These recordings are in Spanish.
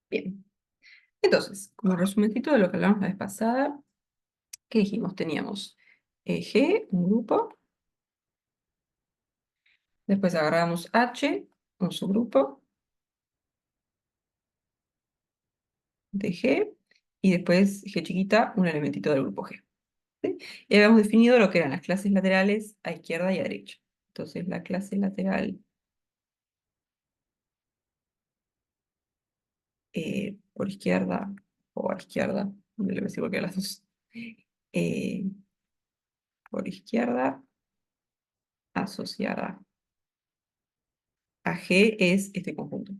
Bien. Entonces, como resumencito de lo que hablamos la vez pasada, ¿qué dijimos? Teníamos G, un grupo, después agarramos H, un subgrupo de G, y después G chiquita, un elementito del grupo G. ¿Sí? Y habíamos definido lo que eran las clases laterales a izquierda y a derecha. Entonces, la clase lateral por izquierda o a izquierda, no le voy a decir cualquiera de las dos, eh, por izquierda asociada a G es este conjunto.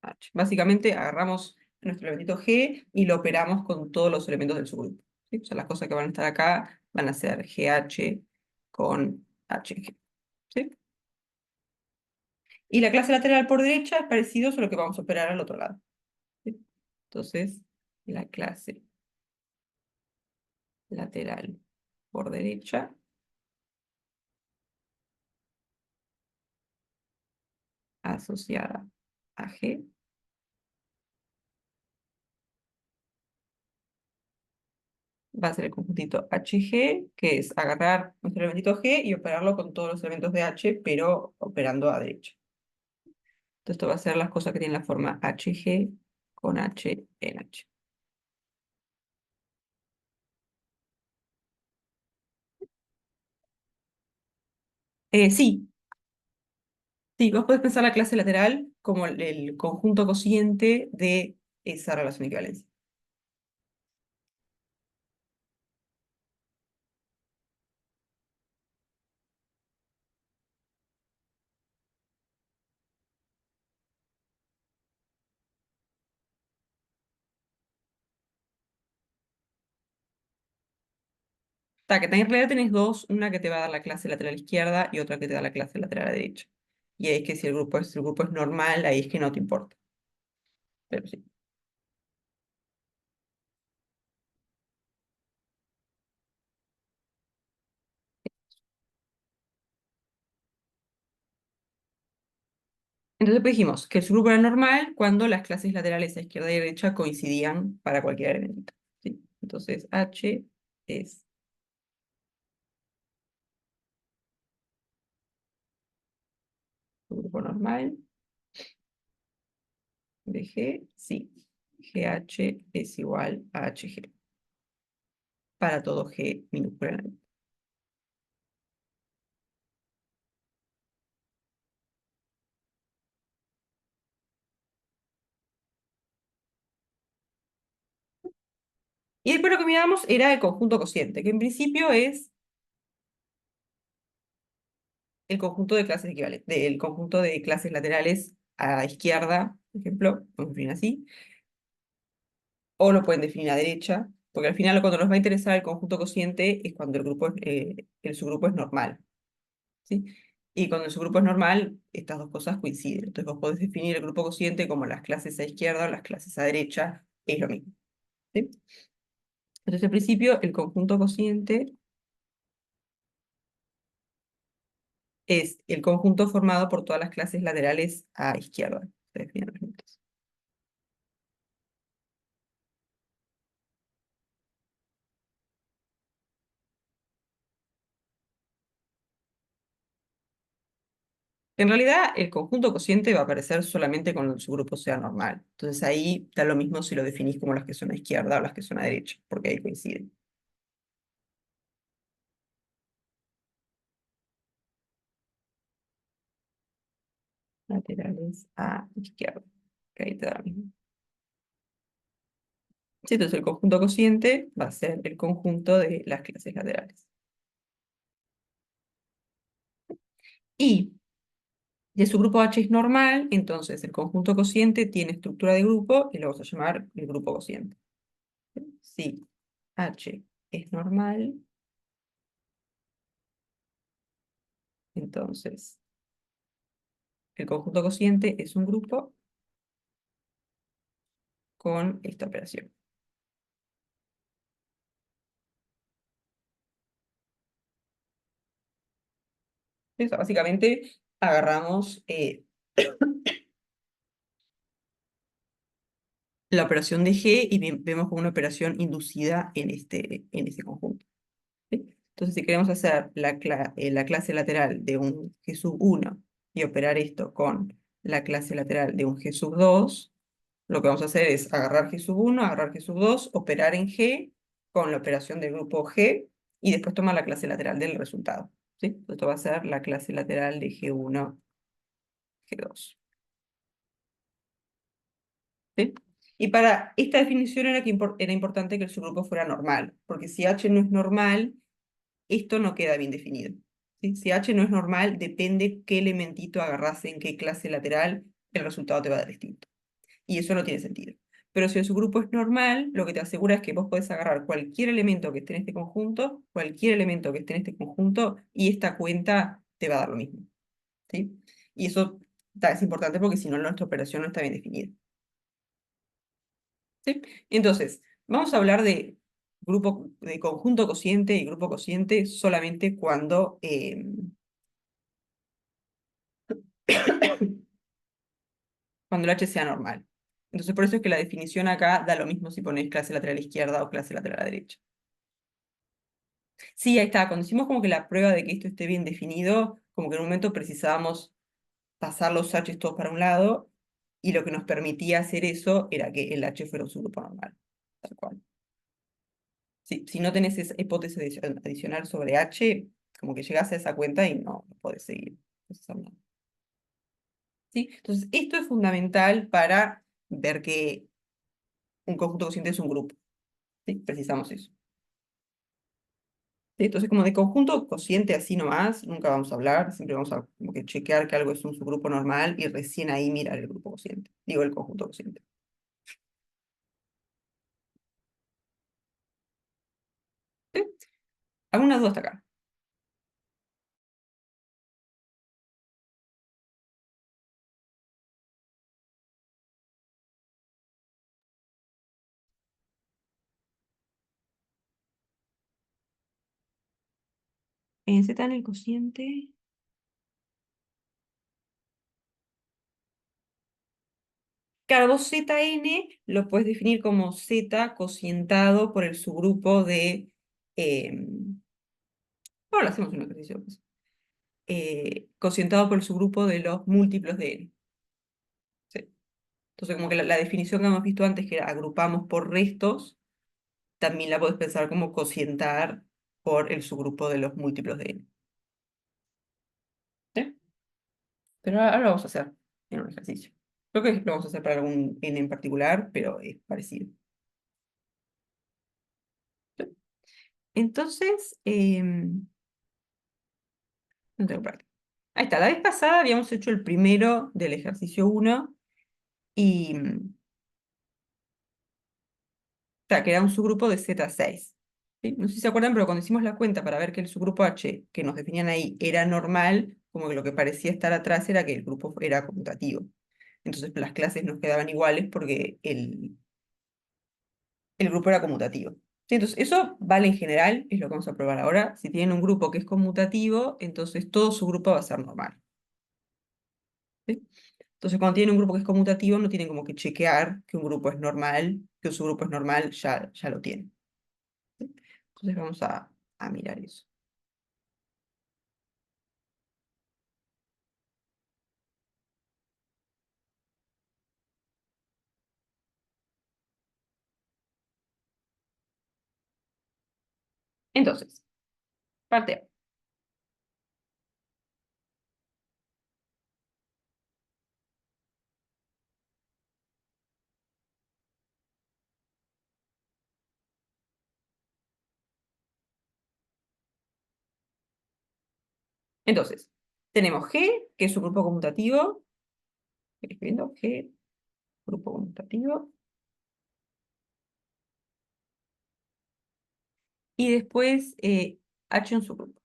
H. Básicamente agarramos nuestro elementito G y lo operamos con todos los elementos del subgrupo. ¿Sí? O sea, las cosas que van a estar acá van a ser GH con HG. ¿Sí? Y la clase lateral por derecha es parecido, solo que vamos a operar al otro lado. ¿Sí? Entonces, la clase lateral por derecha asociada a G va a ser el conjuntito HG, que es agarrar nuestro elementito G y operarlo con todos los elementos de H, pero operando a derecha. Entonces esto va a ser las cosas que tienen la forma HG con H en H. Sí, sí, vos podés pensar la clase lateral como el conjunto cociente de esa relación de equivalencia. Que en realidad tenés dos, una que te va a dar la clase lateral izquierda y otra que te da la clase lateral derecha. Y ahí es que si el grupo es normal, ahí es que no te importa. Pero sí. Entonces pues dijimos que el subgrupo era normal cuando las clases laterales a izquierda y derecha coincidían para cualquier elemento. ¿Sí? Entonces H es subgrupo normal de G, sí. GH es igual a HG para todo G minúscula. Y después lo que mirábamos era el conjunto cociente, que en principio es el conjunto de clases equivalentes, del conjunto de clases laterales a izquierda, por ejemplo, podemos definir así, o lo pueden definir a derecha, porque al final cuando nos va a interesar el conjunto cociente es cuando el subgrupo es normal, ¿sí? Y cuando el subgrupo es normal, estas dos cosas coinciden. Entonces vos podés definir el grupo cociente como las clases a izquierda o las clases a derecha, es lo mismo, ¿sí? Entonces, al principio, el conjunto cociente es el conjunto formado por todas las clases laterales a izquierda. Se definen los límites. En realidad, el conjunto cociente va a aparecer solamente cuando su grupo sea normal. Entonces ahí da lo mismo si lo definís como las que son a izquierda o las que son a derecha, porque ahí coinciden. Laterales a izquierda. Que ahí te da lo mismo. Sí, entonces el conjunto cociente va a ser el conjunto de las clases laterales. Y de su grupo H es normal, entonces el conjunto cociente tiene estructura de grupo y lo vamos a llamar el grupo cociente. Si H es normal, entonces el conjunto cociente es un grupo con esta operación. Entonces, básicamente agarramos la operación de G y vemos como una operación inducida en este conjunto. ¿Sí? Entonces, si queremos hacer la clase lateral de un G sub 1 y operar esto con la clase lateral de un G sub 2, lo que vamos a hacer es agarrar G sub 1, agarrar G sub 2, operar en G con la operación del grupo G y después tomar la clase lateral del resultado. ¿Sí? Esto va a ser la clase lateral de G1, G2. ¿Sí? Y para esta definición era importante que el subgrupo fuera normal, porque si H no es normal, esto no queda bien definido. ¿Sí? Si H no es normal, depende qué elementito agarrase en qué clase lateral, el resultado te va a dar distinto. Y eso no tiene sentido. Pero si el subgrupo es normal, lo que te asegura es que vos podés agarrar cualquier elemento que esté en este conjunto, cualquier elemento que esté en este conjunto, y esta cuenta te va a dar lo mismo. ¿Sí? Y eso es importante porque si no, nuestra operación no está bien definida. ¿Sí? Entonces, vamos a hablar de conjunto cociente y grupo cociente solamente cuando, cuando el H sea normal. Entonces, por eso es que la definición acá da lo mismo si pones clase lateral izquierda o clase lateral derecha. Sí, ahí está. Cuando hicimos como que la prueba de que esto esté bien definido, como que en un momento precisábamos pasar los H's todos para un lado, y lo que nos permitía hacer eso era que el H fuera un subgrupo normal. Tal cual. Sí, si no tenés esa hipótesis adicional sobre H, como que llegás a esa cuenta y no podés seguir procesando. ¿Sí? Entonces, esto es fundamental para ver que un conjunto cociente es un grupo. ¿Sí? Precisamos eso. ¿Sí? Entonces, como de conjunto cociente así nomás, nunca vamos a hablar, siempre vamos a como que chequear que algo es un subgrupo normal y recién ahí mirar el grupo cociente. Digo, el conjunto cociente. ¿Sí? ¿Alguna duda hasta acá? En Z en el cociente. Claro, vos ZN lo puedes definir como Z cocientado por el subgrupo de... ahora hacemos un ejercicio, pues. Cocientado por el subgrupo de los múltiplos de N. ¿Sí? Entonces, como que la definición que hemos visto antes, que era agrupamos por restos, también la podés pensar como cocientar por el subgrupo de los múltiplos de N. ¿Sí? Pero ahora lo vamos a hacer en un ejercicio. Creo que lo vamos a hacer para algún N en particular, pero es parecido. ¿Sí? Entonces, no tengo práctica. Ahí está, la vez pasada habíamos hecho el primero del ejercicio uno y que era un subgrupo de Z6. ¿Sí? No sé si se acuerdan, pero cuando hicimos la cuenta para ver que el subgrupo H que nos definían ahí era normal, como que lo que parecía estar atrás era que el grupo era conmutativo. Entonces las clases nos quedaban iguales porque el grupo era conmutativo. ¿Sí? Entonces eso vale en general, es lo que vamos a probar ahora. Si tienen un grupo que es conmutativo, entonces todo su grupo va a ser normal. ¿Sí? Entonces, cuando tienen un grupo que es conmutativo, no tienen como que chequear que un grupo es normal, que un subgrupo es normal, ya lo tienen. ¿Sí? Entonces, vamos a mirar eso. Entonces, parte A. Entonces, tenemos G, que es un grupo conmutativo. Estoy escribiendo G, grupo conmutativo. Y después H un subgrupo.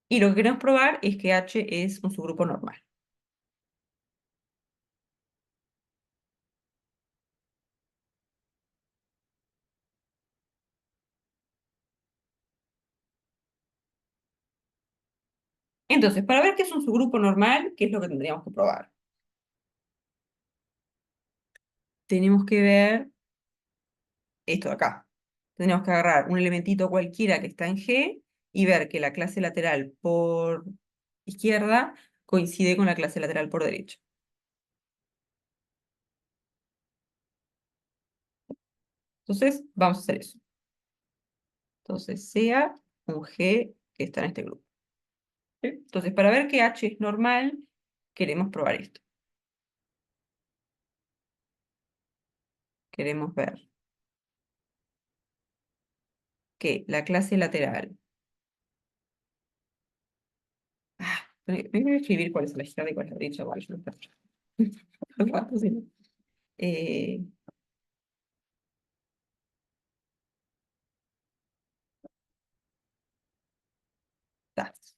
Y lo que queremos probar es que H es un subgrupo normal. Entonces, para ver qué es un subgrupo normal, ¿qué es lo que tendríamos que probar? Tenemos que ver esto de acá. Tenemos que agarrar un elementito cualquiera que está en G y ver que la clase lateral por izquierda coincide con la clase lateral por derecha. Entonces, vamos a hacer eso. Entonces, sea un G que está en este grupo. ¿Sí? Entonces, para ver que H es normal, queremos probar esto. Queremos ver que la clase lateral... voy a escribir cuál es la izquierda y cuál es la derecha. Igual, yo no sé. Lo mato, si no. Eh,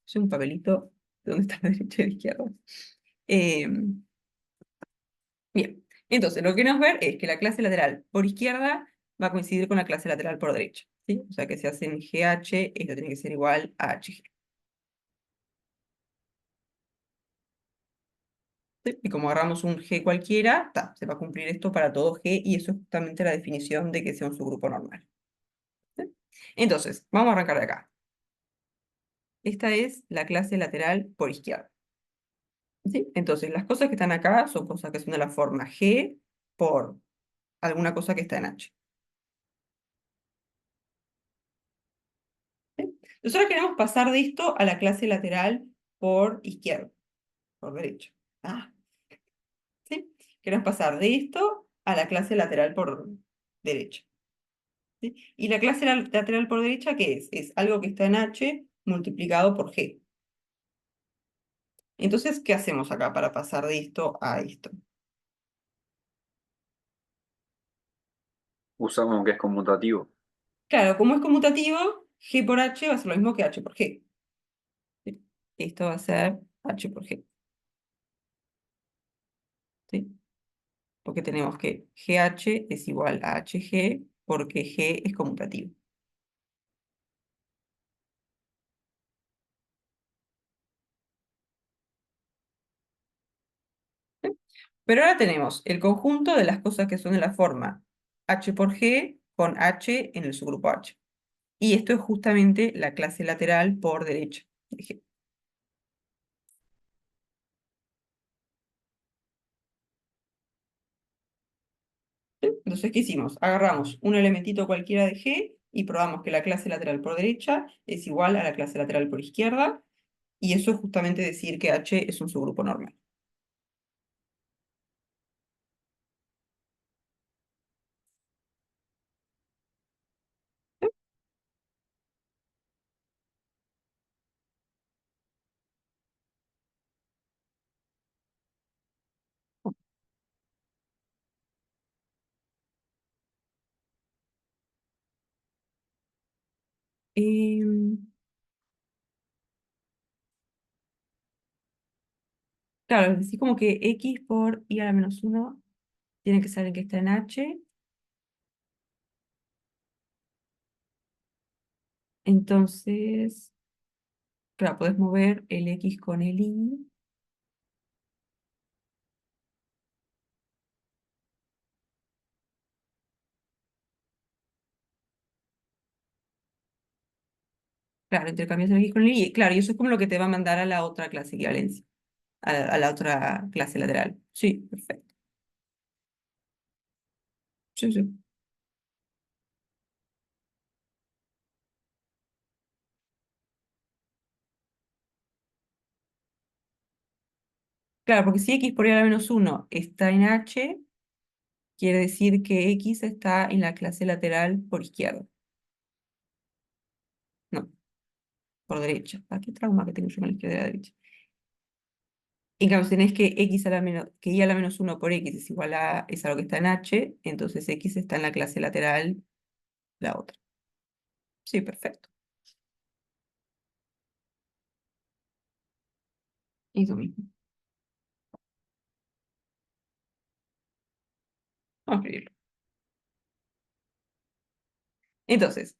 soy un papelito de dónde está la derecha y la izquierda. Eh, bien, entonces lo que queremos ver es que la clase lateral por izquierda va a coincidir con la clase lateral por derecha. ¿Sí? O sea que si hacen GH, esto tiene que ser igual a HG. ¿Sí? Y como agarramos un G cualquiera, se va a cumplir esto para todo G y eso es justamente la definición de que sea un subgrupo normal. ¿Sí? Entonces, vamos a arrancar de acá. Esta es la clase lateral por izquierda. ¿Sí? Entonces, las cosas que están acá son cosas que son de la forma G por alguna cosa que está en H. ¿Sí? Nosotros queremos pasar de esto a la clase lateral por izquierda, por derecha. Ah, ¿sí? Queremos pasar de esto a la clase lateral por derecha. ¿Sí? ¿Y la clase lateral por derecha qué es? Es algo que está en H multiplicado por G. Entonces, ¿qué hacemos acá para pasar de esto a esto? Usamos que es conmutativo. Claro, como es conmutativo, G por H va a ser lo mismo que H por G. ¿Sí? Esto va a ser H por G. ¿Sí? Porque tenemos que GH es igual a HG porque G es conmutativo. ¿Sí? Pero ahora tenemos el conjunto de las cosas que son de la forma H por G con H en el subgrupo H. Y esto es justamente la clase lateral por derecha de G. ¿Sí? Entonces, ¿qué hicimos? Agarramos un elementito cualquiera de G y probamos que la clase lateral por derecha es igual a la clase lateral por izquierda. Y eso es justamente decir que H es un subgrupo normal. Em, claro, es decir como que X por I a la menos 1 tiene que ser el que está en H. Entonces, claro, puedes mover el X con el Y. Claro, intercambias el X con el Y. Claro, y eso es como lo que te va a mandar a la otra clase equivalencia, a la otra clase lateral. Sí, perfecto. Sí, sí. Claro, porque si X por I a la menos 1 está en H, quiere decir que X está en la clase lateral por izquierda. No, por derecha. ¿Para qué trauma que tengo yo con la izquierda y la derecha? En cambio, si tenés que X a la menos, que Y a la menos 1 por X es igual a, es algo que está en H, entonces X está en la clase lateral, la otra. Sí, perfecto. Eso mismo. Vamos a escribirlo. Entonces,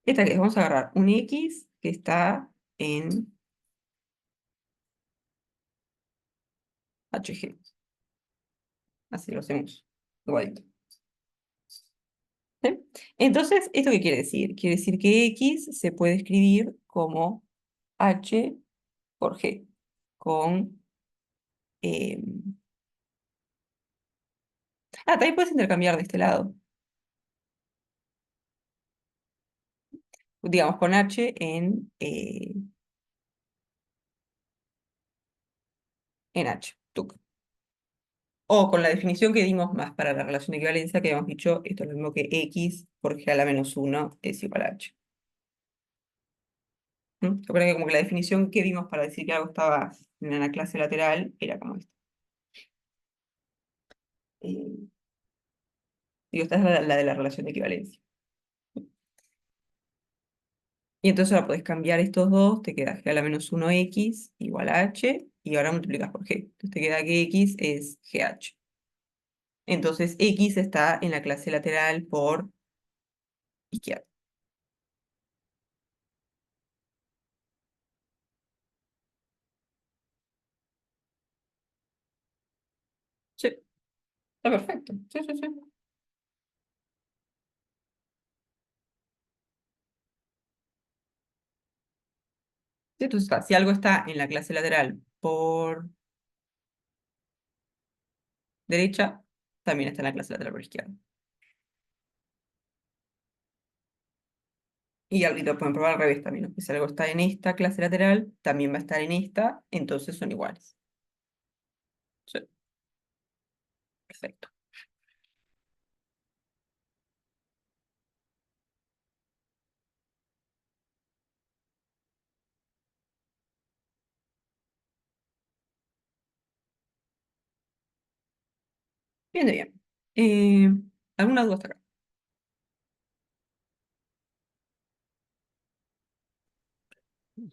esta que es, vamos a agarrar un X que está en HG. Así lo hacemos igualito. ¿Sí? Entonces, ¿esto qué quiere decir? Quiere decir que X se puede escribir como H por G, con... también puedes intercambiar de este lado, digamos, con H en H. Tuc. O con la definición que dimos más para la relación de equivalencia, que habíamos dicho, esto es lo mismo que X por G a la menos 1 es igual a H. Recuerda que como que la definición que vimos para decir que algo estaba en la clase lateral era como esta. Eh, Digo, esta es la de la relación de equivalencia. Y entonces ahora podés cambiar estos dos, te queda G a la menos 1X igual a H, y ahora multiplicas por G. Entonces te queda que X es GH. Entonces X está en la clase lateral por izquierda. Sí, está perfecto. Sí, sí, sí. Sí, entonces está, si algo está en la clase lateral por derecha, también está en la clase lateral por izquierda. Y ahorita pueden probar al revés también, ¿no? Que si algo está en esta clase lateral, también va a estar en esta, entonces son iguales. Sí, perfecto. Bien, de bien. ¿Alguna duda hasta acá?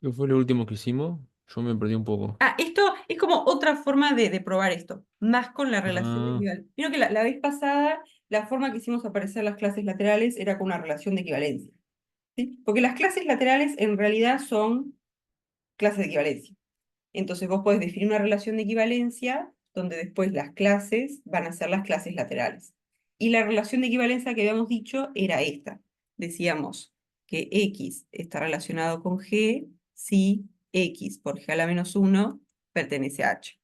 ¿Qué fue lo último que hicimos? Yo me perdí un poco. Esto es como otra forma de probar esto, más con la relación de Ah, equivalencia. Vieron que la vez pasada, la forma que hicimos aparecer las clases laterales era con una relación de equivalencia, ¿sí? Porque las clases laterales en realidad son clases de equivalencia. Entonces vos podés definir una relación de equivalencia donde después las clases van a ser las clases laterales. Y la relación de equivalencia que habíamos dicho era esta. Decíamos que X está relacionado con G si X por G a la menos 1 pertenece a H.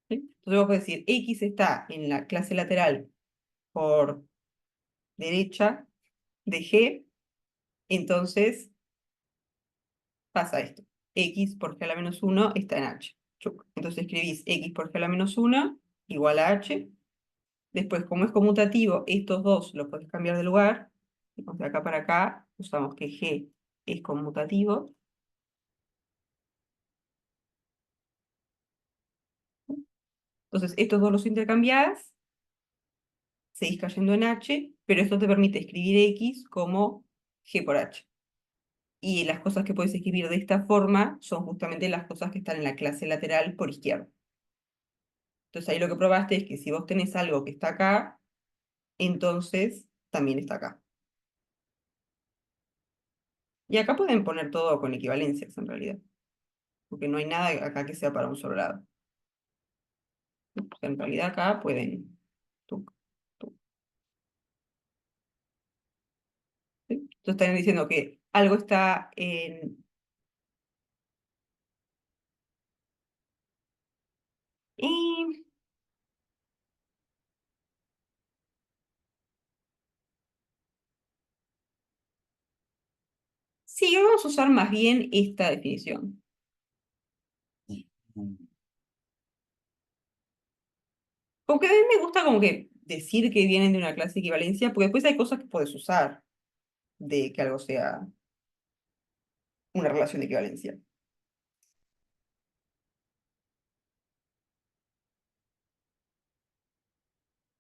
¿Sí? Entonces vos podés decir X está en la clase lateral por derecha de G, entonces pasa esto. X por G a la menos 1 está en H. Chuc. Entonces escribís X por G a la menos 1 igual a H. Después, como es conmutativo, estos dos los podés cambiar de lugar. Entonces, de acá para acá usamos que G es conmutativo. Entonces, estos dos los intercambiás, seguís cayendo en H, pero esto te permite escribir X como G por H. Y las cosas que puedes escribir de esta forma son justamente las cosas que están en la clase lateral por izquierda. Entonces ahí lo que probaste es que si vos tenés algo que está acá, entonces también está acá. Y acá pueden poner todo con equivalencias en realidad, porque no hay nada acá que sea para un solo lado. En realidad acá pueden... tuc, tuc, ¿sí? Entonces están diciendo que algo está en... Y sí, vamos a usar más bien esta definición. Porque a mí me gusta como que decir que vienen de una clase de equivalencia, porque después hay cosas que puedes usar de que algo sea una relación de equivalencia.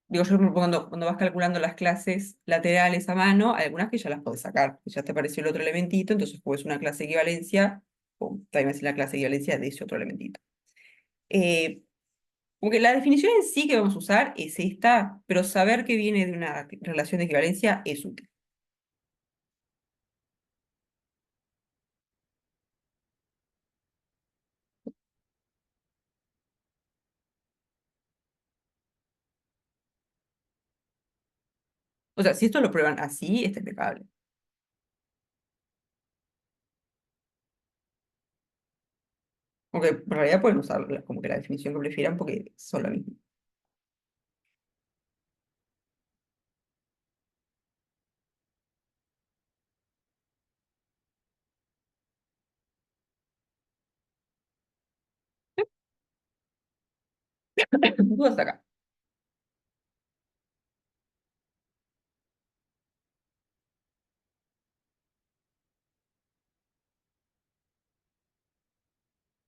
Digo, yo cuando vas calculando las clases laterales a mano, hay algunas que ya las podés sacar, que ya te apareció el otro elementito, entonces pues una clase de equivalencia, pum, también es la clase de equivalencia de ese otro elementito. Eh, Como que la definición en sí que vamos a usar es esta, pero saber que viene de una relación de equivalencia es útil. O sea, si esto lo prueban así, está impecable. Aunque en realidad pueden usar como que la definición que prefieran porque son la misma. Dudas acá.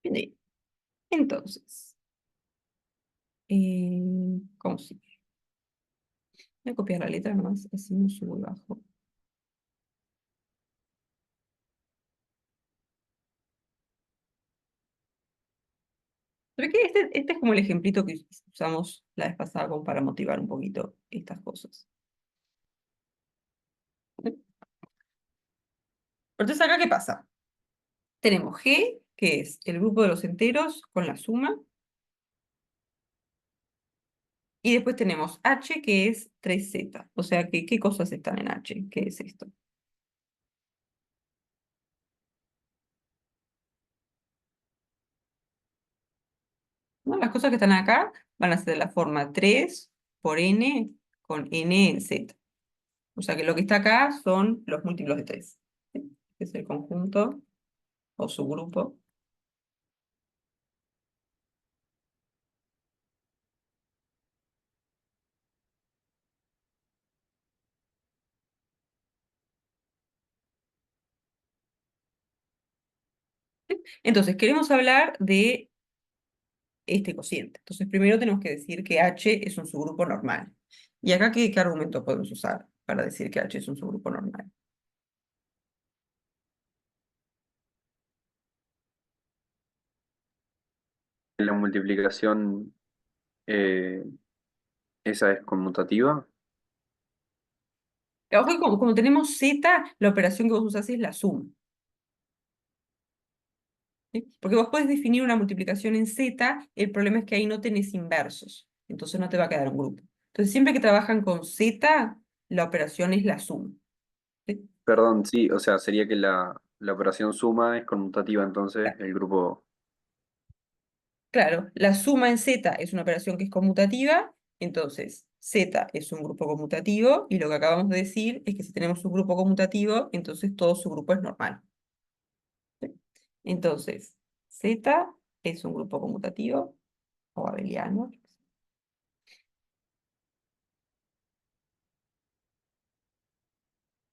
Bien, entonces, ¿cómo sigue? Voy a copiar la letra nomás, así no subo y bajo. Pero que este es como el ejemplito que usamos la vez pasada como para motivar un poquito estas cosas. Entonces, ¿acá qué pasa? Tenemos G, que es el grupo de los enteros con la suma, y después tenemos H, que es 3Z. O sea, que, ¿qué cosas están en H? ¿Qué es esto? ¿No? Las cosas que están acá van a ser de la forma 3 por n con n en z. O sea que lo que está acá son los múltiplos de 3. ¿Sí? Es el conjunto o subgrupo. Entonces, queremos hablar de este cociente. Entonces, primero tenemos que decir que H es un subgrupo normal. ¿Y acá qué argumento podemos usar para decir que H es un subgrupo normal? La multiplicación, eh, esa es conmutativa. Ojo, que como tenemos Z, la operación que vos usás es la suma. ¿Sí? Porque vos podés definir una multiplicación en Z, el problema es que ahí no tenés inversos, entonces no te va a quedar un grupo. Entonces, siempre que trabajan con Z, la operación es la suma. ¿Sí? Perdón, sí, o sea, sería que la operación suma es conmutativa, entonces el grupo. Claro, la suma en Z es una operación que es conmutativa, entonces Z es un grupo conmutativo, y lo que acabamos de decir es que si tenemos un grupo conmutativo, entonces todo su grupo es normal. ¿Sí? Entonces, Z es un grupo conmutativo o abeliano.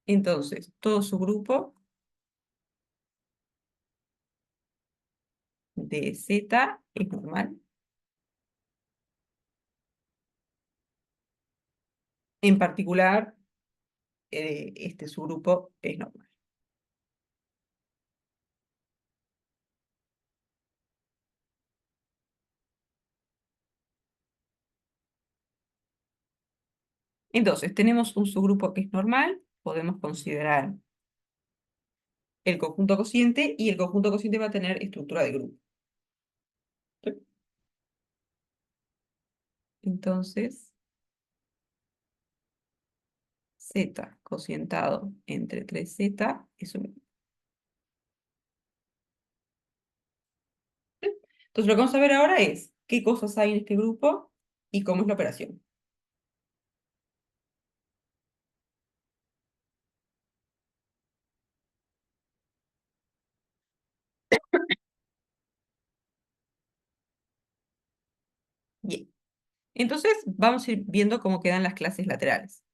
Entonces, todo su grupo de Z es normal. En particular, este subgrupo es normal. Entonces, tenemos un subgrupo que es normal, podemos considerar el conjunto cociente, y el conjunto cociente va a tener estructura de grupo. ¿Sí? Entonces, Z cocientado entre 3Z es un grupo. ¿Sí? Entonces, lo que vamos a ver ahora es qué cosas hay en este grupo y cómo es la operación. Bien. Entonces, vamos a ir viendo cómo quedan las clases laterales.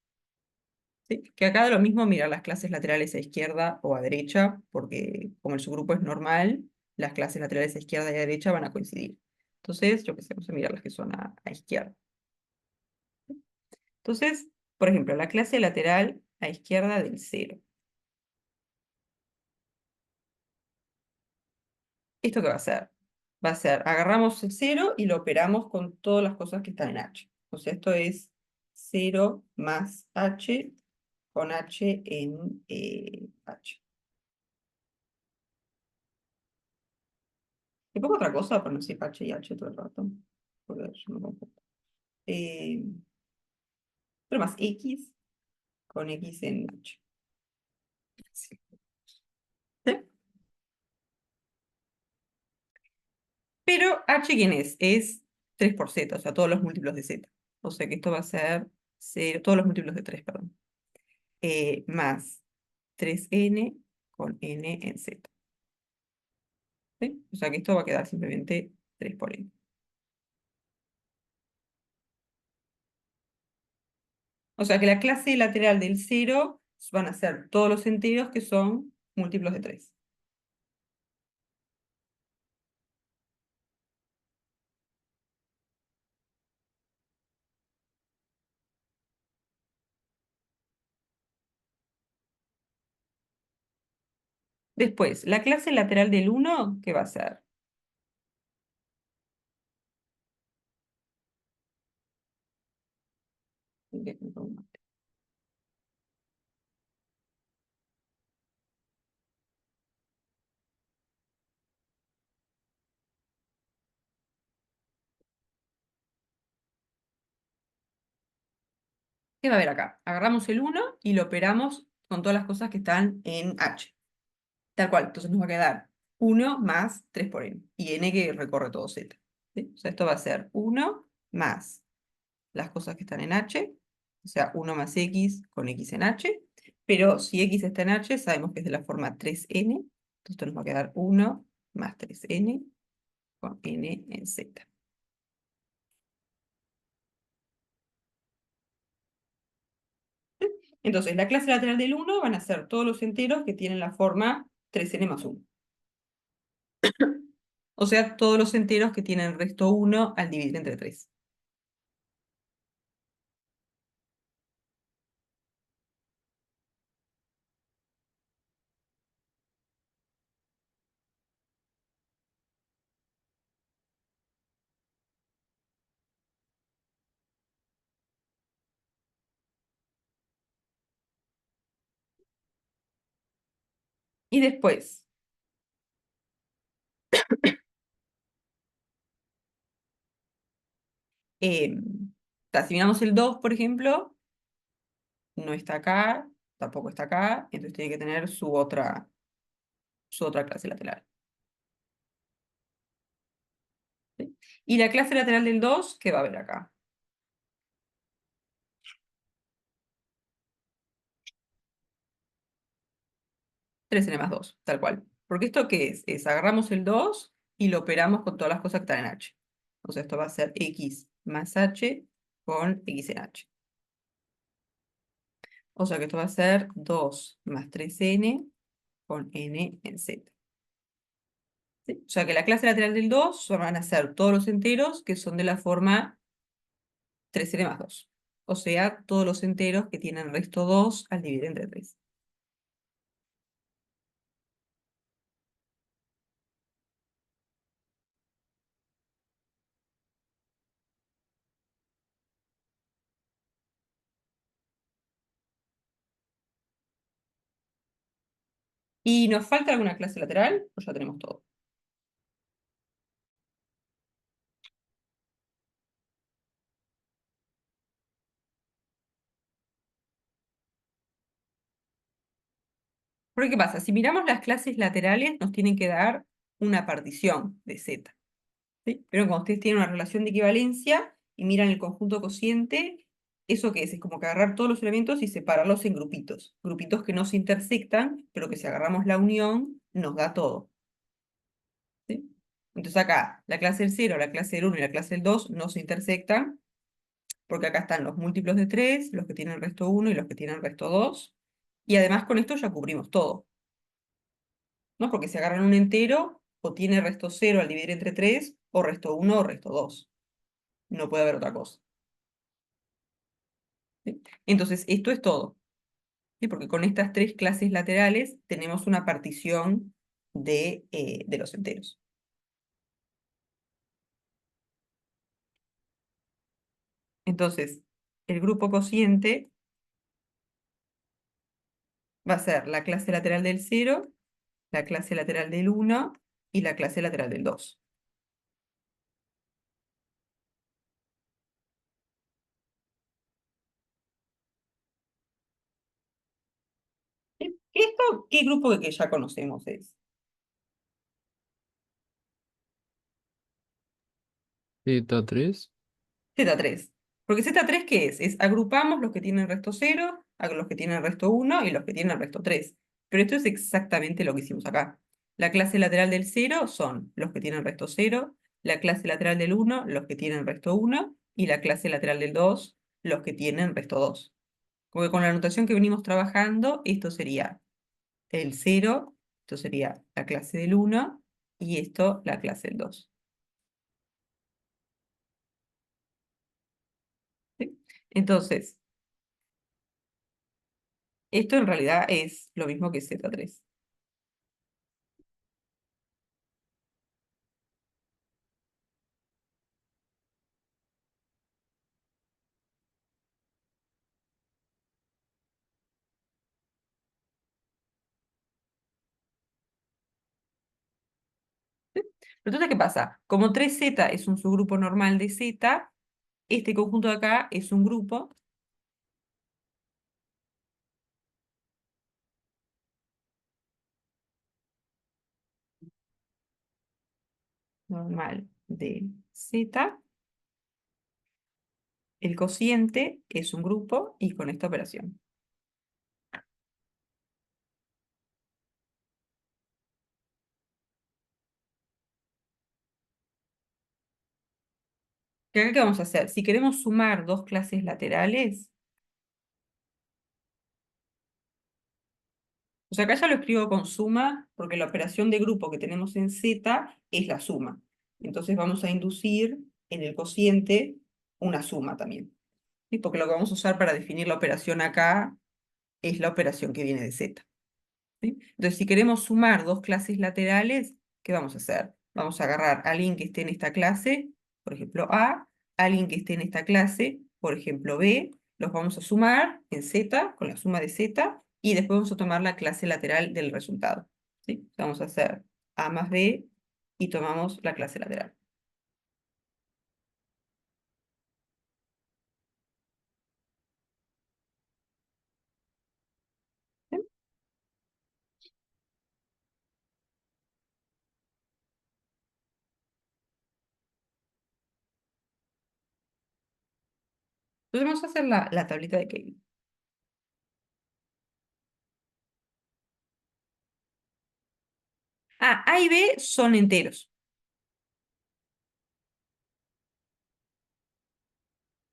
¿Sí? Que acá da lo mismo mirar las clases laterales a izquierda o a derecha, porque como el subgrupo es normal, las clases laterales a izquierda y a derecha van a coincidir. Entonces, yo qué sé, vamos a mirar las que son a izquierda. Entonces, por ejemplo, la clase lateral a izquierda del cero. ¿Esto qué va a hacer? Va a ser, agarramos el cero y lo operamos con todas las cosas que están en H. O sea, esto es cero más H con H en H. ¿Le pongo otra cosa para no decir H y H todo el rato? Porque yo me confundo. Eh, pero más X con X en H. ¿Sí? Pero H, ¿quién es? Es 3 por Z, o sea, todos los múltiplos de Z. O sea que esto va a ser 0, todos los múltiplos de 3, perdón. Más 3n con n en Z. ¿Sí? O sea que esto va a quedar simplemente 3 por n. O sea que la clase lateral del 0 van a ser todos los enteros que son múltiplos de 3. Después, la clase lateral del 1, ¿qué va a ser? ¿Qué va a haber acá? Agarramos el 1 y lo operamos con todas las cosas que están en H. Tal cual, entonces nos va a quedar 1 más 3 por n. Y n que recorre todo Z. ¿Sí? O sea, esto va a ser 1 más las cosas que están en H, o sea, 1 más X con X en H. Pero si X está en H, sabemos que es de la forma 3n. Entonces esto nos va a quedar 1 más 3n con n en Z. Entonces, la clase lateral del 1 van a ser todos los enteros que tienen la forma 3n más 1. O sea, todos los enteros que tienen resto 1 al dividir entre 3. Y después, o sea, si miramos el 2, por ejemplo, no está acá, tampoco está acá, entonces tiene que tener su otra clase lateral. ¿Sí? Y la clase lateral del 2, ¿qué va a haber acá? 3n más 2, tal cual. Porque esto ¿qué es? Es agarramos el 2 y lo operamos con todas las cosas que están en H. O sea, esto va a ser X más H con X en H. O sea que esto va a ser 2 más 3n con n en Z. ¿Sí? O sea que la clase lateral del 2 van a ser todos los enteros que son de la forma 3n más 2. O sea, todos los enteros que tienen resto 2 al dividir entre 3. ¿Y nos falta alguna clase lateral? Pues ya tenemos todo. Porque ¿qué pasa? Si miramos las clases laterales, nos tienen que dar una partición de Z. ¿Sí? Pero cuando ustedes tienen una relación de equivalencia y miran el conjunto cociente, ¿eso qué es? Es como que agarrar todos los elementos y separarlos en grupitos. Grupitos que no se intersectan, pero que si agarramos la unión, nos da todo. ¿Sí? Entonces acá, la clase del 0, la clase del 1 y la clase del 2 no se intersectan, porque acá están los múltiplos de 3, los que tienen resto 1 y los que tienen resto 2. Y además con esto ya cubrimos todo. ¿No? Porque si agarran un entero, o tiene resto 0 al dividir entre 3, o resto 1 o resto 2. No puede haber otra cosa. ¿Sí? Entonces, esto es todo. ¿Sí? Porque con estas tres clases laterales tenemos una partición de los enteros. Entonces, el grupo cociente va a ser la clase lateral del 0, la clase lateral del 1 y la clase lateral del 2. ¿Esto qué grupo que ya conocemos es? Z3. Z3. Porque Z3, ¿qué es? Es agrupamos los que tienen resto cero, a los que tienen resto uno y los que tienen resto 3. Pero esto es exactamente lo que hicimos acá. La clase lateral del cero son los que tienen resto cero, la clase lateral del uno los que tienen resto uno y la clase lateral del 2 los que tienen resto 2. Porque con la notación que venimos trabajando, esto sería el cero, esto sería la clase del uno y esto la clase del 2. ¿Sí? Entonces, esto en realidad es lo mismo que Z3. Entonces, ¿qué pasa? Como 3Z es un subgrupo normal de Z, este conjunto de acá es un grupo normal de Z, el cociente es un grupo y con esta operación. ¿Qué acá qué vamos a hacer? Si queremos sumar dos clases laterales, o sea, acá ya lo escribo con suma, porque la operación de grupo que tenemos en Z es la suma. Entonces vamos a inducir en el cociente una suma también. ¿Sí? Porque lo que vamos a usar para definir la operación acá es la operación que viene de Z. ¿Sí? Entonces, si queremos sumar dos clases laterales, ¿qué vamos a hacer? Vamos a agarrar a alguien que esté en esta clase, por ejemplo A, alguien que esté en esta clase, por ejemplo B, los vamos a sumar en Z, con la suma de Z, y después vamos a tomar la clase lateral del resultado. ¿Sí? Vamos a hacer A más B y tomamos la clase lateral. ¿Sí? Entonces vamos a hacer la tablita de Kevin. Ah, A y B son enteros.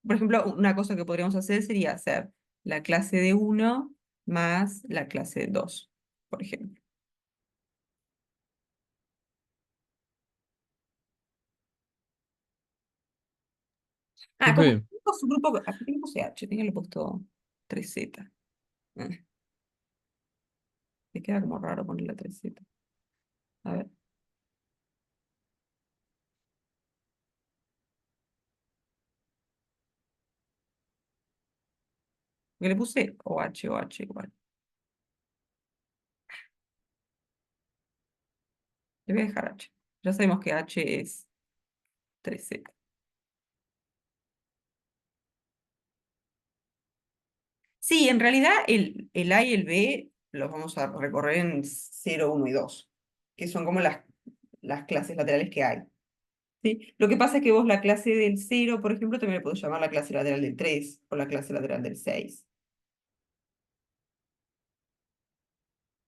Por ejemplo, una cosa que podríamos hacer sería hacer la clase de uno más la clase de 2, por ejemplo. Ah, como Profe, tengo su grupo, aquí tengo CH, tenía le he puesto 3Z. Mm, Me queda como raro poner la 3Z. A ver, que le puse OH igual. Le voy a dejar H. Ya sabemos que H es 3Z. Sí, en realidad el A y el B los vamos a recorrer en 0, 1 y 2, que son como las clases laterales que hay. ¿Sí? Lo que pasa es que vos la clase del cero, por ejemplo, también le podés llamar la clase lateral del 3 o la clase lateral del 6.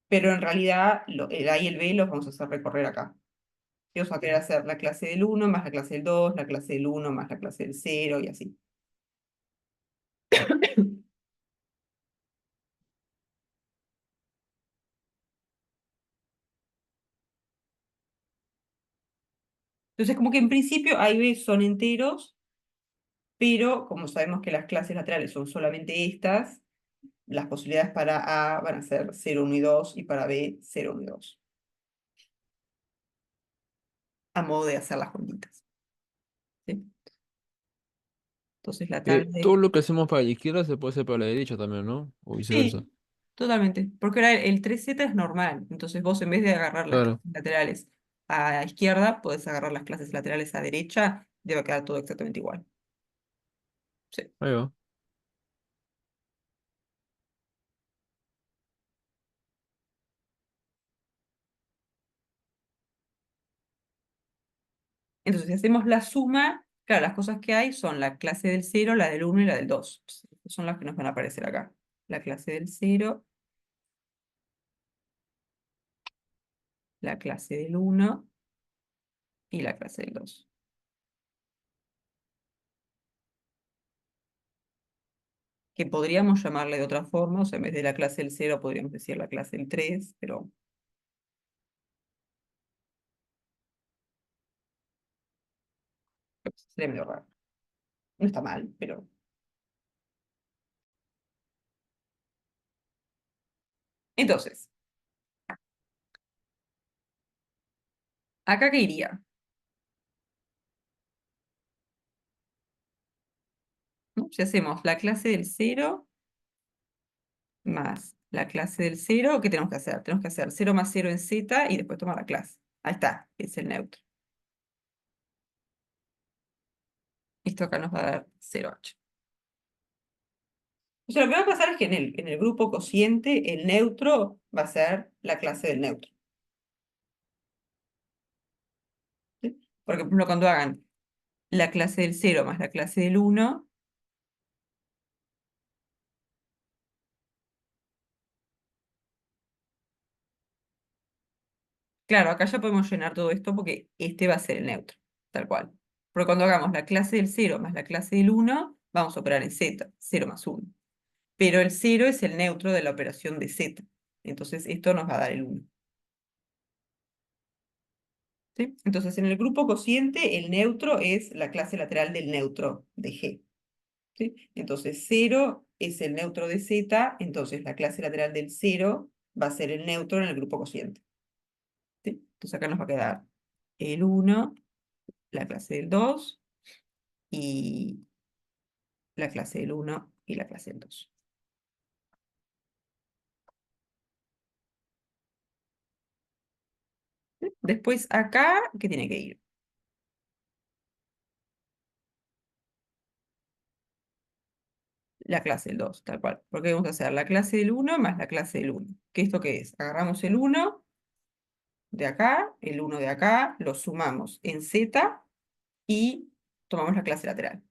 Pero en realidad el A y el B los vamos a hacer recorrer acá. Y vamos a querer hacer la clase del uno más la clase del 2, la clase del uno más la clase del cero y así. Entonces, como que en principio A y B son enteros, pero como sabemos que las clases laterales son solamente estas, las posibilidades para A van a ser 0, 1 y 2 y para B 0, 1 y 2, a modo de hacer las juntitas. ¿Sí? Entonces la tabla todo de... lo que hacemos para la izquierda se puede hacer para la derecha también, ¿no? O viceversa. Sí, totalmente. Porque ahora el 3Z es normal. Entonces vos en vez de agarrar las Claro, clases laterales a izquierda, podés agarrar las clases laterales a derecha. Debe quedar todo exactamente igual. Sí. ahí va. Entonces, si hacemos la suma, claro, las cosas que hay son la clase del 0, la del 1 y la del 2. Son las que nos van a aparecer acá. La clase del 0, la clase del 1 y la clase del 2. Que podríamos llamarle de otra forma, o sea, en vez de la clase del 0 podríamos decir la clase del 3, pero sería medio raro. No está mal, pero... Entonces, ¿acá qué iría? ¿No? Si hacemos la clase del 0 más la clase del 0, ¿qué tenemos que hacer? Tenemos que hacer 0 más 0 en z y después tomar la clase. Ahí está, es el neutro. Esto acá nos va a dar 0,8. O sea, lo que va a pasar es que en el grupo cociente el neutro va a ser la clase del neutro. ¿Sí? Porque, por ejemplo, cuando hagan la clase del 0 más la clase del 1, claro, acá ya podemos llenar todo esto porque este va a ser el neutro, tal cual. Porque cuando hagamos la clase del 0 más la clase del 1, vamos a operar en z, 0 más 1. Pero el 0 es el neutro de la operación de z. Entonces esto nos va a dar el 1. ¿Sí? Entonces en el grupo cociente el neutro es la clase lateral del neutro de G. ¿Sí? Entonces 0 es el neutro de z, entonces la clase lateral del 0 va a ser el neutro en el grupo cociente. ¿Sí? Entonces acá nos va a quedar el 1, la clase del 2 y la clase del 1 y la clase del 2. ¿Sí? Después acá, ¿qué tiene que ir? La clase del 2, tal cual. Porque vamos a hacer la clase del 1 más la clase del 1. ¿Qué esto qué es? Agarramos el 1 de acá, el 1 de acá, lo sumamos en z y tomamos la clase lateral.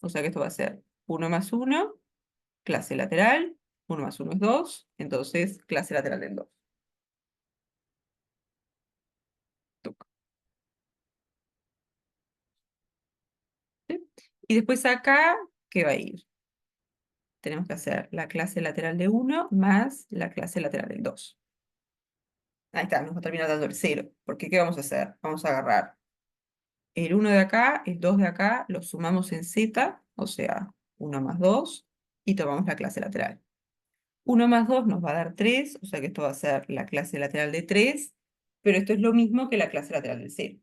O sea que esto va a ser 1 más 1, clase lateral, 1 más 1 es 2, entonces clase lateral del 2. Tuc. ¿Sí? Y después acá, ¿qué va a ir? Tenemos que hacer la clase lateral de 1 más la clase lateral del 2. Ahí está, nos va a terminar dando el 0. Porque ¿qué vamos a hacer? Vamos a agarrar el 1 de acá, el 2 de acá, los sumamos en z, o sea, 1 más 2, y tomamos la clase lateral. 1 más 2 nos va a dar 3, o sea que esto va a ser la clase lateral de 3, pero esto es lo mismo que la clase lateral del 0,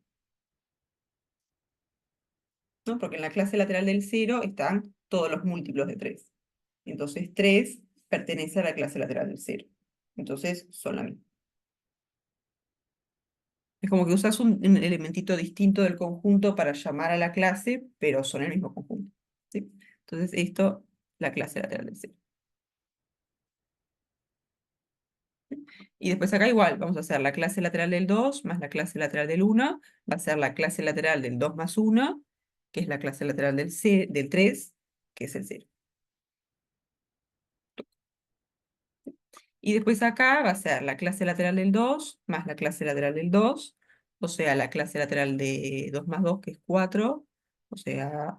¿no? Porque en la clase lateral del 0 están todos los múltiplos de 3. Entonces 3 pertenece a la clase lateral del 0. Entonces son la misma. Es como que usas un elementito distinto del conjunto para llamar a la clase, pero son el mismo conjunto. ¿Sí? Entonces esto, la clase lateral del 0. Y después acá igual, vamos a hacer la clase lateral del 2 más la clase lateral del 1, va a ser la clase lateral del 2 más 1, que es la clase lateral del 3, que es el 0. Y después acá va a ser la clase lateral del 2 más la clase lateral del 2, o sea, la clase lateral de 2 más 2, que es 4, o sea,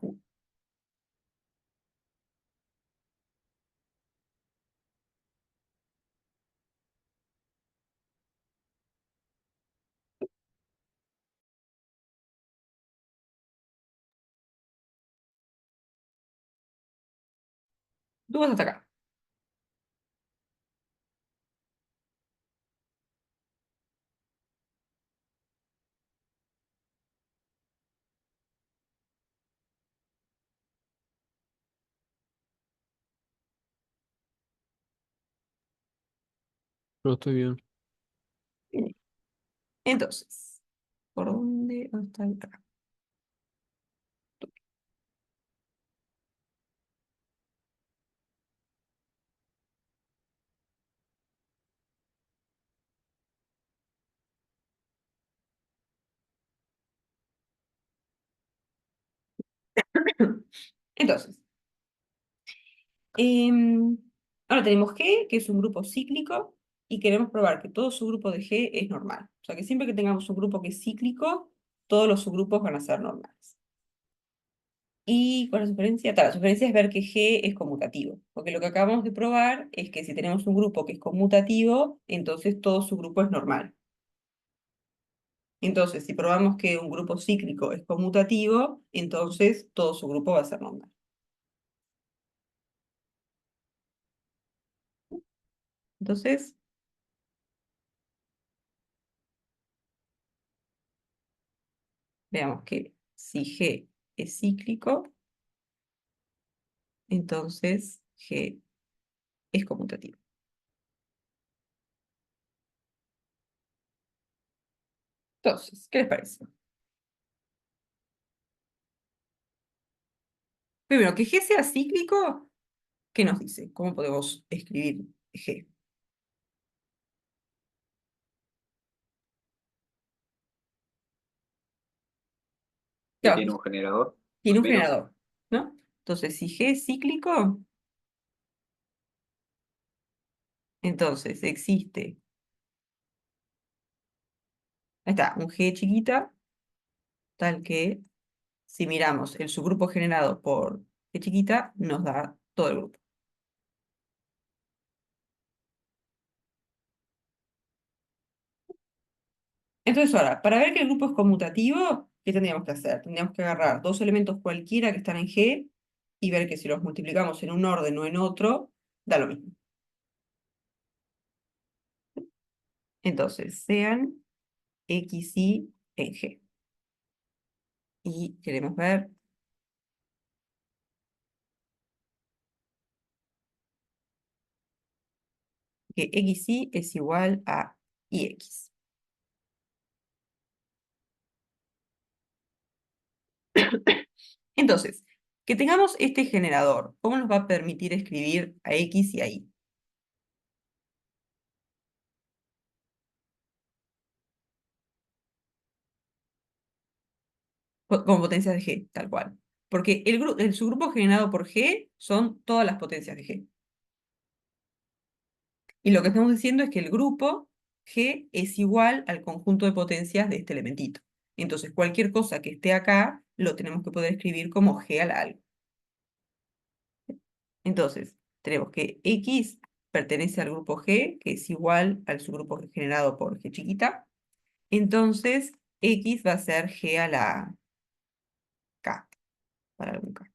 tú vas hasta acá. Pero estoy bien. Bien. Entonces, ¿por dónde está acá? Entonces, em, ahora tenemos G, que es un grupo cíclico, y queremos probar que todo subgrupo de G es normal. O sea, que siempre que tengamos un grupo que es cíclico, todos los subgrupos van a ser normales. ¿Y cuál es la sugerencia? La sugerencia es ver que G es conmutativo, porque lo que acabamos de probar es que si tenemos un grupo que es conmutativo, entonces todo su grupo es normal. Entonces, si probamos que un grupo cíclico es conmutativo, entonces todo su grupo va a ser normal. Entonces, veamos que si G es cíclico, entonces G es conmutativo. Entonces, ¿qué les parece? Primero, que G sea cíclico, ¿qué nos dice? ¿Cómo podemos escribir G? Que Claro, tiene un generador, tiene al un menos. generador, ¿no? Entonces, si G es cíclico, entonces existe, ahí está, un G chiquita, tal que si miramos el subgrupo generado por G chiquita, nos da todo el grupo. Entonces ahora, para ver que el grupo es conmutativo, ¿qué tendríamos que hacer? Tendríamos que agarrar dos elementos cualquiera que están en G y ver que si los multiplicamos en un orden o en otro, da lo mismo. Entonces, sean X, Y en G. Y queremos ver que X, Y es igual a IX. Entonces, que tengamos este generador, ¿cómo nos va a permitir escribir a X y a Y? Como potencias de G, tal cual. Porque el subgrupo generado por G son todas las potencias de G. Y lo que estamos diciendo es que el grupo G es igual al conjunto de potencias de este elementito. Entonces, cualquier cosa que esté acá, lo tenemos que poder escribir como G a la algo. Entonces, tenemos que X pertenece al grupo G, que es igual al subgrupo generado por G chiquita. Entonces, X va a ser G a la K, para algún K.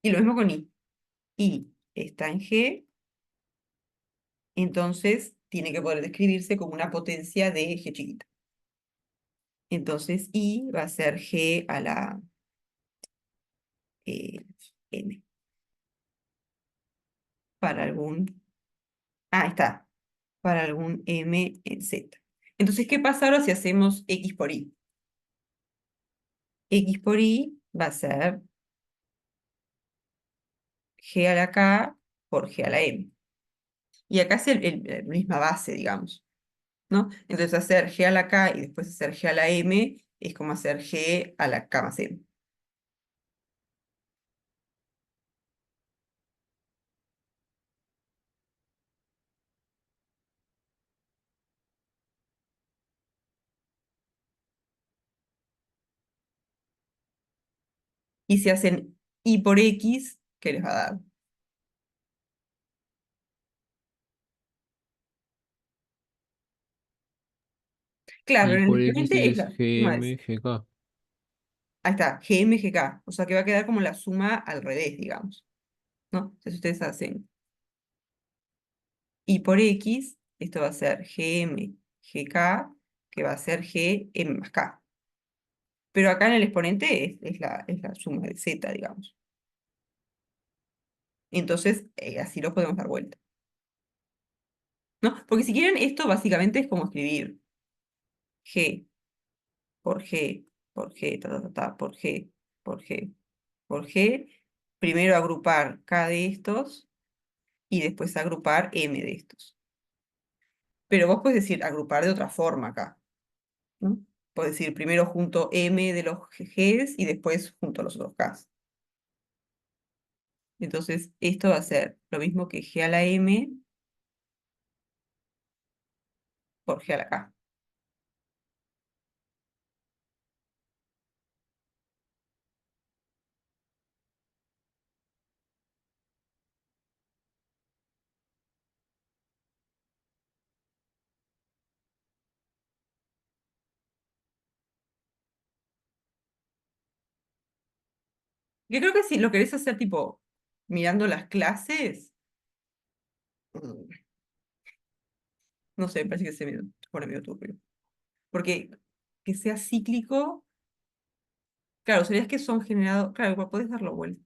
Y lo mismo con Y. Y está en G, entonces tiene que poder describirse como una potencia de G chiquita. Entonces, Y va a ser G a la eh, M, para algún, ahí está, para algún M en Z. Entonces, ¿qué pasa ahora si hacemos X por Y? X por Y va a ser G a la K por G a la M. Y acá es la misma base, digamos, ¿no? Entonces hacer G a la K y después hacer G a la M es como hacer G a la K más M. Y si hacen Y por X, ¿qué les va a dar? Claro, Y en el por X exponente es es la suma de... GM, GK. Ahí está, GM, GK. O sea que va a quedar como la suma al revés, digamos, ¿no? Entonces ustedes hacen Y por X, esto va a ser GM, GK, que va a ser GM más K. Pero acá en el exponente es la suma de Z, digamos. Entonces, así lo podemos dar vuelta, ¿no? Porque si quieren, esto básicamente es como escribir G por G, por G, por G, por G, por G. Primero agrupar K de estos y después agrupar M de estos. Pero vos puedes decir agrupar de otra forma acá. ¿no? Puedo decir primero junto M de los Gs y después junto a los otros Ks. Entonces, esto va a ser lo mismo que G a la M por G a la K. Yo creo que si lo querés hacer tipo mirando las clases, mm, no sé, me parece que se pone medio turbio. Porque que sea cíclico, claro, serías que son generados, claro, igual podés darlo vuelta.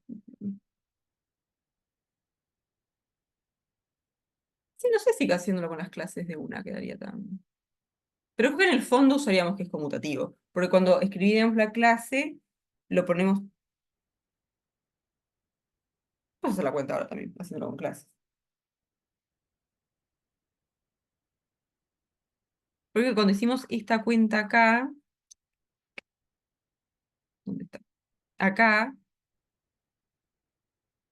Sí, no sé si haciéndolo con las clases de una quedaría tan... Pero creo que en el fondo usaríamos que es conmutativo, porque cuando escribiríamos la clase, lo ponemos, puedes hacer la cuenta ahora también, haciéndolo con clases. Porque cuando hicimos esta cuenta acá, ¿dónde está? Acá,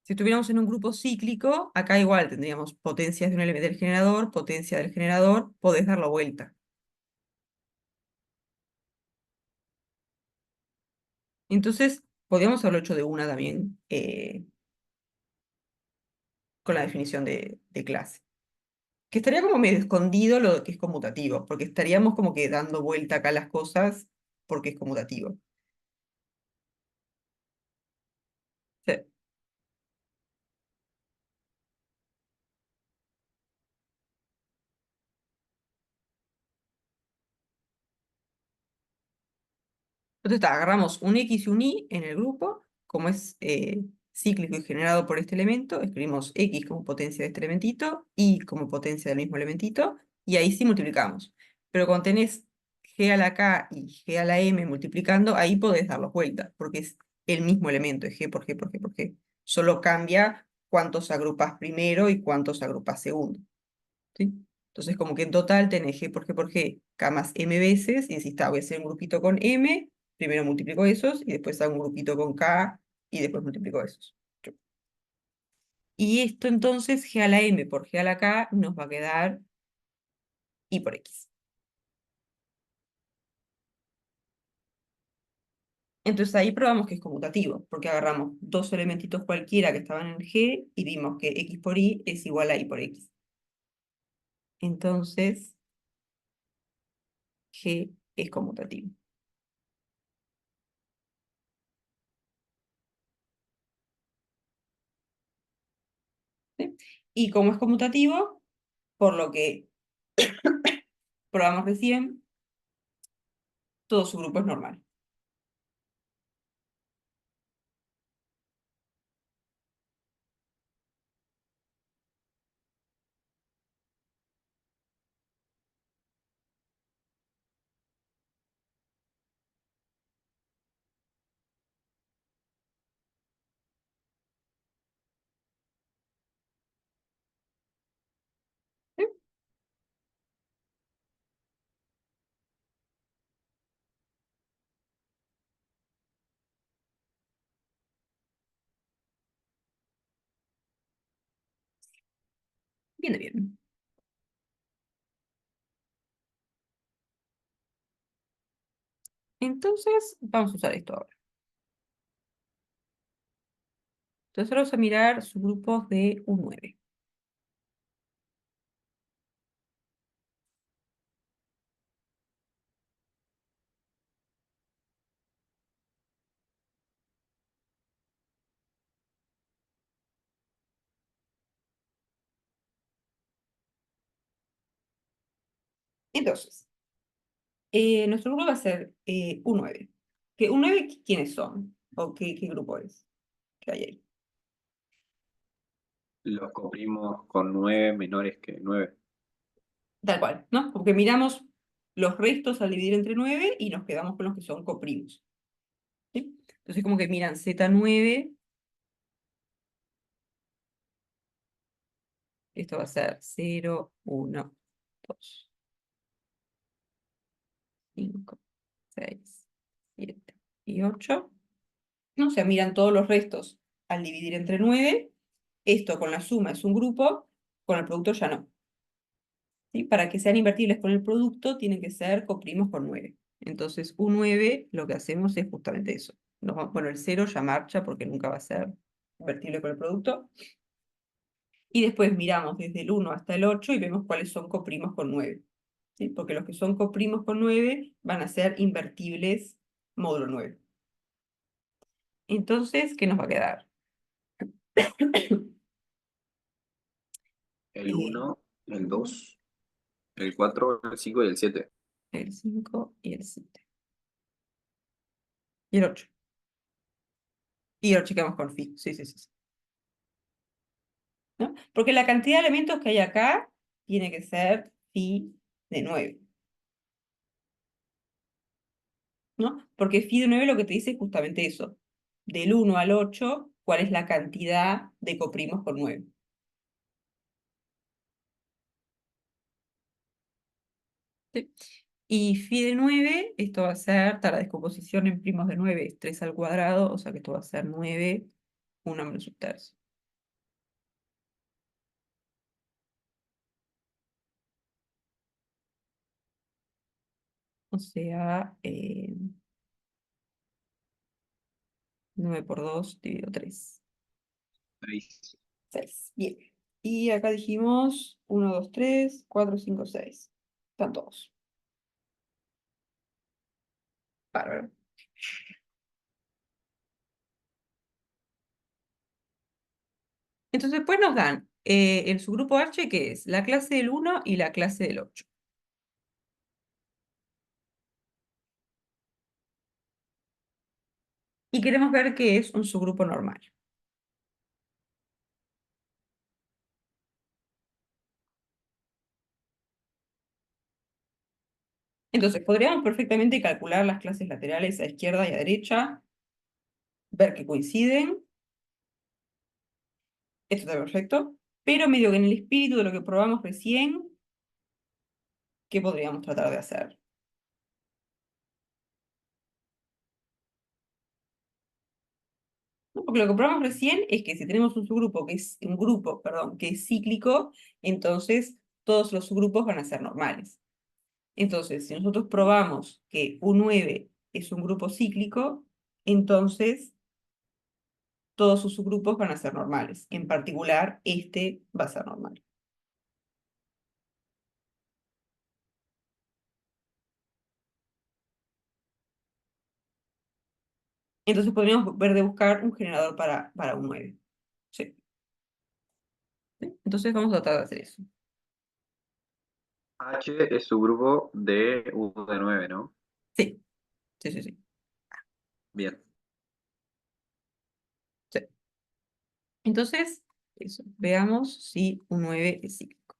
si estuviéramos en un grupo cíclico, acá igual tendríamos potencias de un elemento del generador, potencia del generador, podés dar la vuelta. Entonces, podríamos haberlo hecho de una también, con la definición de clase. Que estaría como medio escondido lo que es conmutativo, porque estaríamos como que dando vuelta acá las cosas porque es conmutativo. Sí. Entonces agarramos un X y un Y en el grupo, como es cíclico y generado por este elemento, escribimos X como potencia de este elementito, Y como potencia del mismo elementito, y ahí sí multiplicamos. Pero cuando tenés G a la K y G a la M multiplicando, ahí podés darlos vuelta, porque es el mismo elemento, es G por G por G por G. Solo cambia cuántos agrupas primero y cuántos agrupas segundo. ¿Sí? Entonces, como que en total tenés G por G por G, K más M veces, y decís, "Ta, voy a hacer un grupito con M, primero multiplico esos, y después hago un grupito con K, y después multiplico esos. Y esto entonces, G a la M por G a la K, nos va a quedar Y por X. Entonces ahí probamos que es conmutativo, porque agarramos dos elementitos cualquiera que estaban en G, y vimos que X por Y es igual a Y por X. Entonces, G es conmutativo. ¿Sí? Y como es conmutativo, por lo que probamos recién, todo su grupo es normal. ¿Sí? Viene bien. Entonces, vamos a usar esto ahora. Entonces, ahora vamos a mirar subgrupos de U9. Entonces, nuestro grupo va a ser U9. ¿Que U9 quiénes son? ¿O qué grupo es que hay ahí? Los cubrimos con 9 menores que 9. Tal cual, ¿no? Porque miramos los restos al dividir entre 9 y nos quedamos con los que son coprimos. ¿Sí? Entonces, como que miran Z9, esto va a ser 0, 1, 2. 5, 6, 7 y 8. ¿No? O sea, miran todos los restos al dividir entre 9. Esto con la suma es un grupo, con el producto ya no. ¿Sí? Para que sean invertibles con el producto, tienen que ser coprimos con 9. Entonces, un 9 lo que hacemos es justamente eso. Bueno, el 0 ya marcha porque nunca va a ser invertible con el producto. Y después miramos desde el 1 hasta el 8 y vemos cuáles son coprimos con 9. ¿Sí? Porque los que son coprimos con 9 van a ser invertibles módulo 9. Entonces, ¿qué nos va a quedar? El 1, el 2, el 4, el 5 y el 7. El 5 y el 7. Y el 8. Y lo chequeamos con phi. Sí, sí, sí, sí. ¿No? Porque la cantidad de elementos que hay acá tiene que ser phi de 9. ¿No? Porque phi de 9 lo que te dice es justamente eso. Del 1 al 8, ¿cuál es la cantidad de coprimos con 9? ¿Sí? Y phi de 9, esto va a ser, la descomposición en primos de 9 es 3 al cuadrado, o sea que esto va a ser 9, 1 menos un tercio. O sea, 9 por 2 dividido 3. 6. Bien. Y acá dijimos 1, 2, 3, 4, 5, 6. Están todos. Bárbaro. Entonces, después nos dan el subgrupo H, que es la clase del 1 y la clase del 8. Y queremos ver qué es un subgrupo normal. Entonces, podríamos perfectamente calcular las clases laterales a izquierda y a derecha, ver que coinciden. Esto está perfecto. Pero medio que en el espíritu de lo que probamos recién, ¿qué podríamos tratar de hacer? ¿No? Porque lo que probamos recién es que si tenemos un subgrupo que es un grupo, perdón, que es cíclico, entonces todos los subgrupos van a ser normales. Entonces, si nosotros probamos que U9 es un grupo cíclico, entonces todos sus subgrupos van a ser normales. En particular, este va a ser normal. Entonces podríamos ver de buscar un generador para U9. Sí. ¿Sí? Entonces vamos a tratar de hacer eso. H es su grupo de U de 9, ¿no? Sí, sí, sí, sí. Bien. Sí. Entonces, eso. Veamos si U9 es cíclico.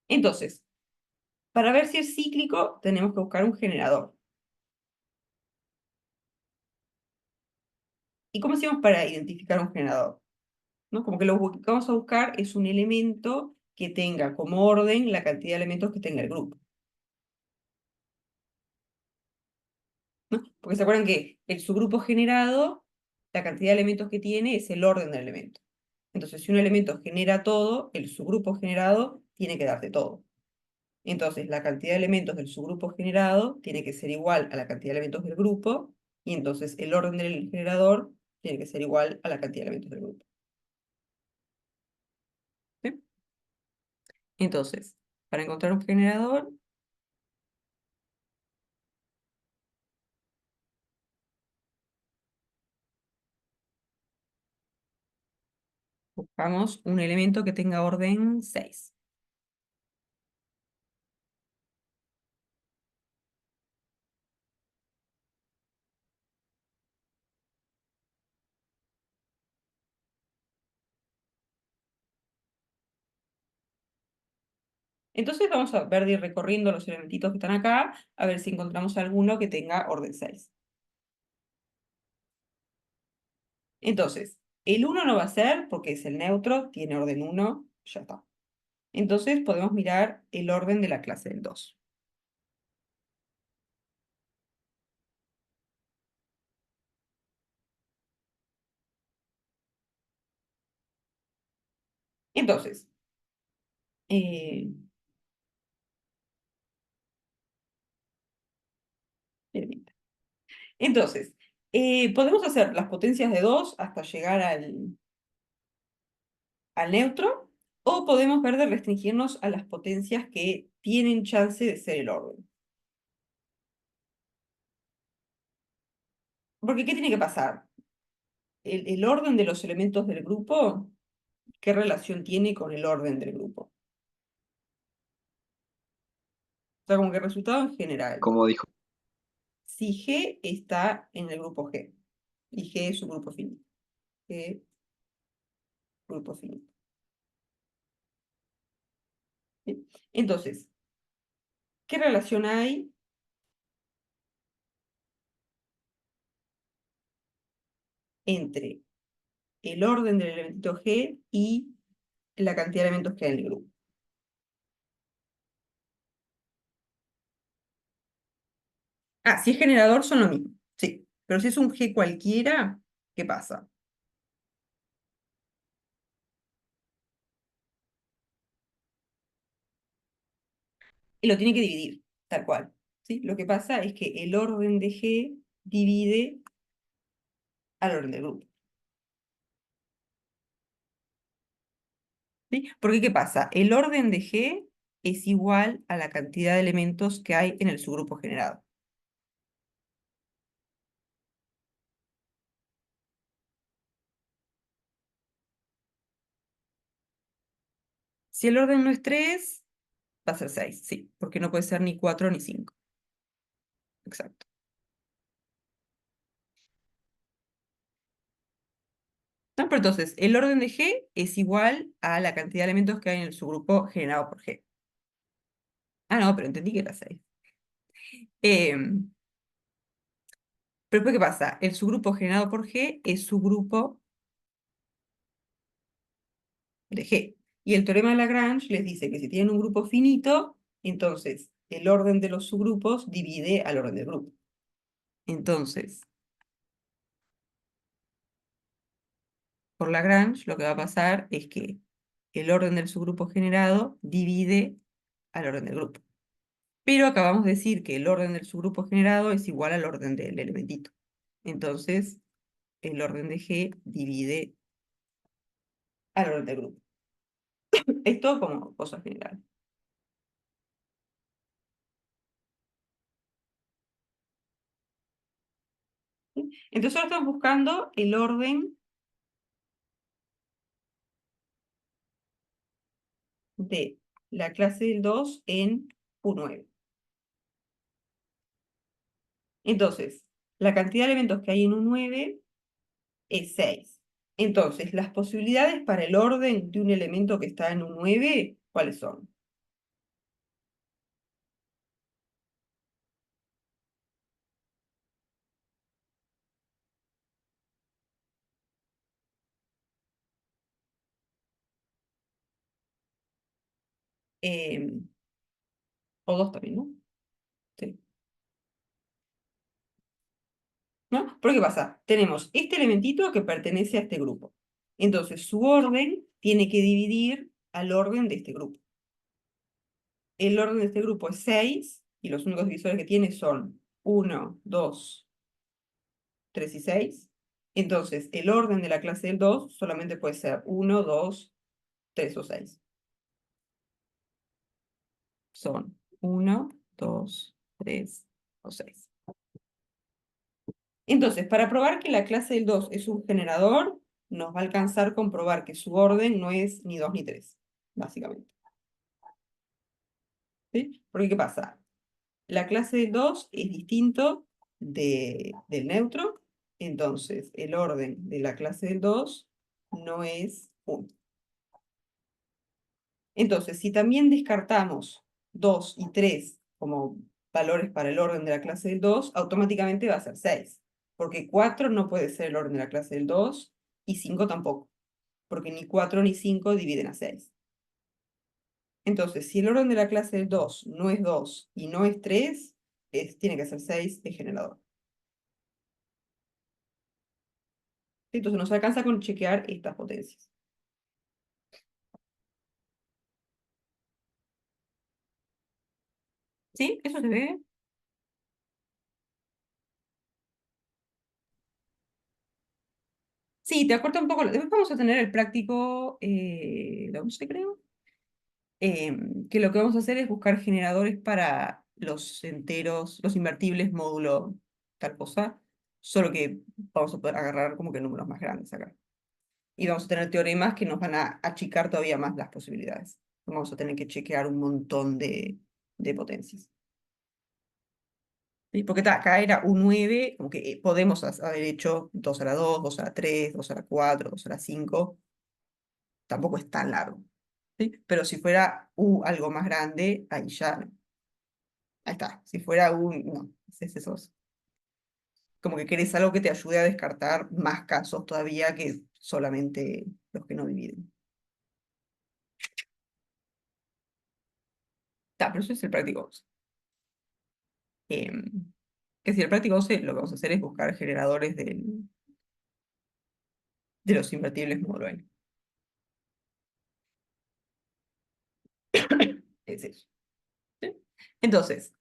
Entonces, para ver si es cíclico, tenemos que buscar un generador. ¿Y cómo hacemos para identificar un generador? ¿No? Como que lo que vamos a buscar es un elemento que tenga como orden la cantidad de elementos que tenga el grupo. ¿No? Porque se acuerdan que el subgrupo generado, la cantidad de elementos que tiene es el orden del elemento. Entonces, si un elemento genera todo, el subgrupo generado tiene que darte todo. Entonces, la cantidad de elementos del subgrupo generado tiene que ser igual a la cantidad de elementos del grupo, y entonces el orden del generador tiene que ser igual a la cantidad de elementos del grupo. ¿Sí? Entonces, para encontrar un generador, buscamos un elemento que tenga orden 6. Entonces vamos a ver de ir recorriendo los elementitos que están acá, a ver si encontramos alguno que tenga orden 6. Entonces, El 1 no va a ser porque es el neutro, tiene orden 1, ya está. Entonces podemos mirar el orden de la clase del 2. Entonces, eh, permita. Entonces, podemos hacer las potencias de 2 hasta llegar al neutro, o podemos ver de restringirnos a las potencias que tienen chance de ser el orden. Porque, ¿qué tiene que pasar? El orden de los elementos del grupo, ¿qué relación tiene con el orden del grupo? O sea, como que el resultado en general. Como dijo, Si G está en el grupo G, y G es su grupo finito. G, grupo finito. ¿Sí? Entonces, ¿qué relación hay entre el orden del elemento G y la cantidad de elementos que hay en el grupo? Ah, si es generador son lo mismo, sí. Pero si es un G cualquiera, ¿qué pasa? Y lo tiene que dividir, tal cual. ¿Sí? Lo que pasa es que el orden de G divide al orden del grupo. ¿Sí? Porque ¿qué pasa? El orden de G es igual a la cantidad de elementos que hay en el subgrupo generado. Si el orden no es 3, va a ser 6, sí, porque no puede ser ni 4 ni 5. Exacto. No, pero entonces, el orden de G es igual a la cantidad de elementos que hay en el subgrupo generado por G. Ah, no, pero entendí que era 6. Pero después, ¿qué pasa? El subgrupo generado por G es subgrupo de G. Y el teorema de Lagrange les dice que si tienen un grupo finito, entonces el orden de los subgrupos divide al orden del grupo. Entonces, por Lagrange, lo que va a pasar es que el orden del subgrupo generado divide al orden del grupo. Pero acabamos de decir que el orden del subgrupo generado es igual al orden del elementito. Entonces, el orden de G divide al orden del grupo. Esto como cosa general. ¿Sí? Entonces ahora estamos buscando el orden de la clase del 2 en U9. Entonces, la cantidad de elementos que hay en U9 es 6. Entonces, las posibilidades para el orden de un elemento que está en U9, ¿cuáles son? O 2 también, ¿no? Sí. ¿No? ¿Pero qué pasa? Tenemos este elementito que pertenece a este grupo. Entonces, su orden tiene que dividir al orden de este grupo. El orden de este grupo es 6, y los únicos divisores que tiene son 1, 2, 3 y 6. Entonces, el orden de la clase del 2 solamente puede ser 1, 2, 3 o 6. Son 1, 2, 3 o 6. Entonces, para probar que la clase del 2 es un generador, nos va a alcanzar comprobar que su orden no es ni 2 ni 3, básicamente. ¿Sí? Porque, ¿qué pasa? La clase del 2 es distinto del neutro, entonces el orden de la clase del 2 no es 1. Entonces, si también descartamos 2 y 3 como valores para el orden de la clase del 2, automáticamente va a ser 6, porque 4 no puede ser el orden de la clase del 2, y 5 tampoco, porque ni 4 ni 5 dividen a 6. Entonces, si el orden de la clase del 2 no es 2 y no es 3, tiene que ser 6 el generador. Entonces nos alcanza con chequear estas potencias. ¿Sí? ¿Eso se ve? Sí, te acorta un poco. Después vamos a tener el práctico, el 11 creo, que lo que vamos a hacer es buscar generadores para los enteros, los invertibles módulo tal cosa, solo que vamos a poder agarrar como que números más grandes acá. Y vamos a tener teoremas que nos van a achicar todavía más las posibilidades. Vamos a tener que chequear un montón de potencias. ¿Sí? Porque acá era un 9, como que podemos haber hecho 2 a la 2, 2 a la 3, 2 a la 4, 2 a la 5. Tampoco es tan largo. ¿Sí? Pero si fuera algo más grande, ahí ya, ahí está. Si fuera no, es eso. Como que querés algo que te ayude a descartar más casos todavía que solamente los que no dividen. Está, pero eso es el práctico 11. Que si el práctico 11 lo que vamos a hacer es buscar generadores de los invertibles módulo n. Es eso. ¿Sí? Entonces,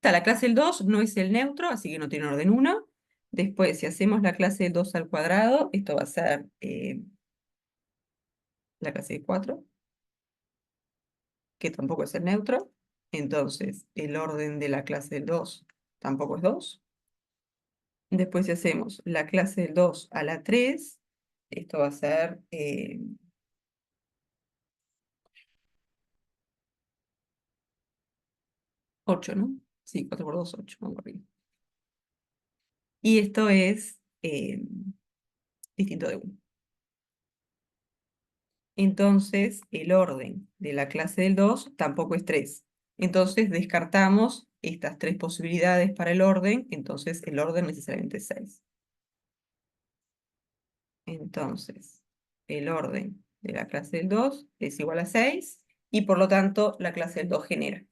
la clase del 2 no es el neutro, así que no tiene orden 1. Después, si hacemos la clase del 2 al cuadrado, esto va a ser la clase de 4, que tampoco es el neutro. Entonces, el orden de la clase del 2 tampoco es 2. Después, si hacemos la clase del 2 a la 3, esto va a ser 8, ¿no? Sí, 4 por 2, 8. Vamos arriba. Y esto es distinto de 1. Entonces, el orden de la clase del 2 tampoco es 3. Entonces, descartamos estas 3 posibilidades para el orden, entonces el orden necesariamente es 6. Entonces, el orden de la clase del 2 es igual a 6 y por lo tanto la clase del 2 genera.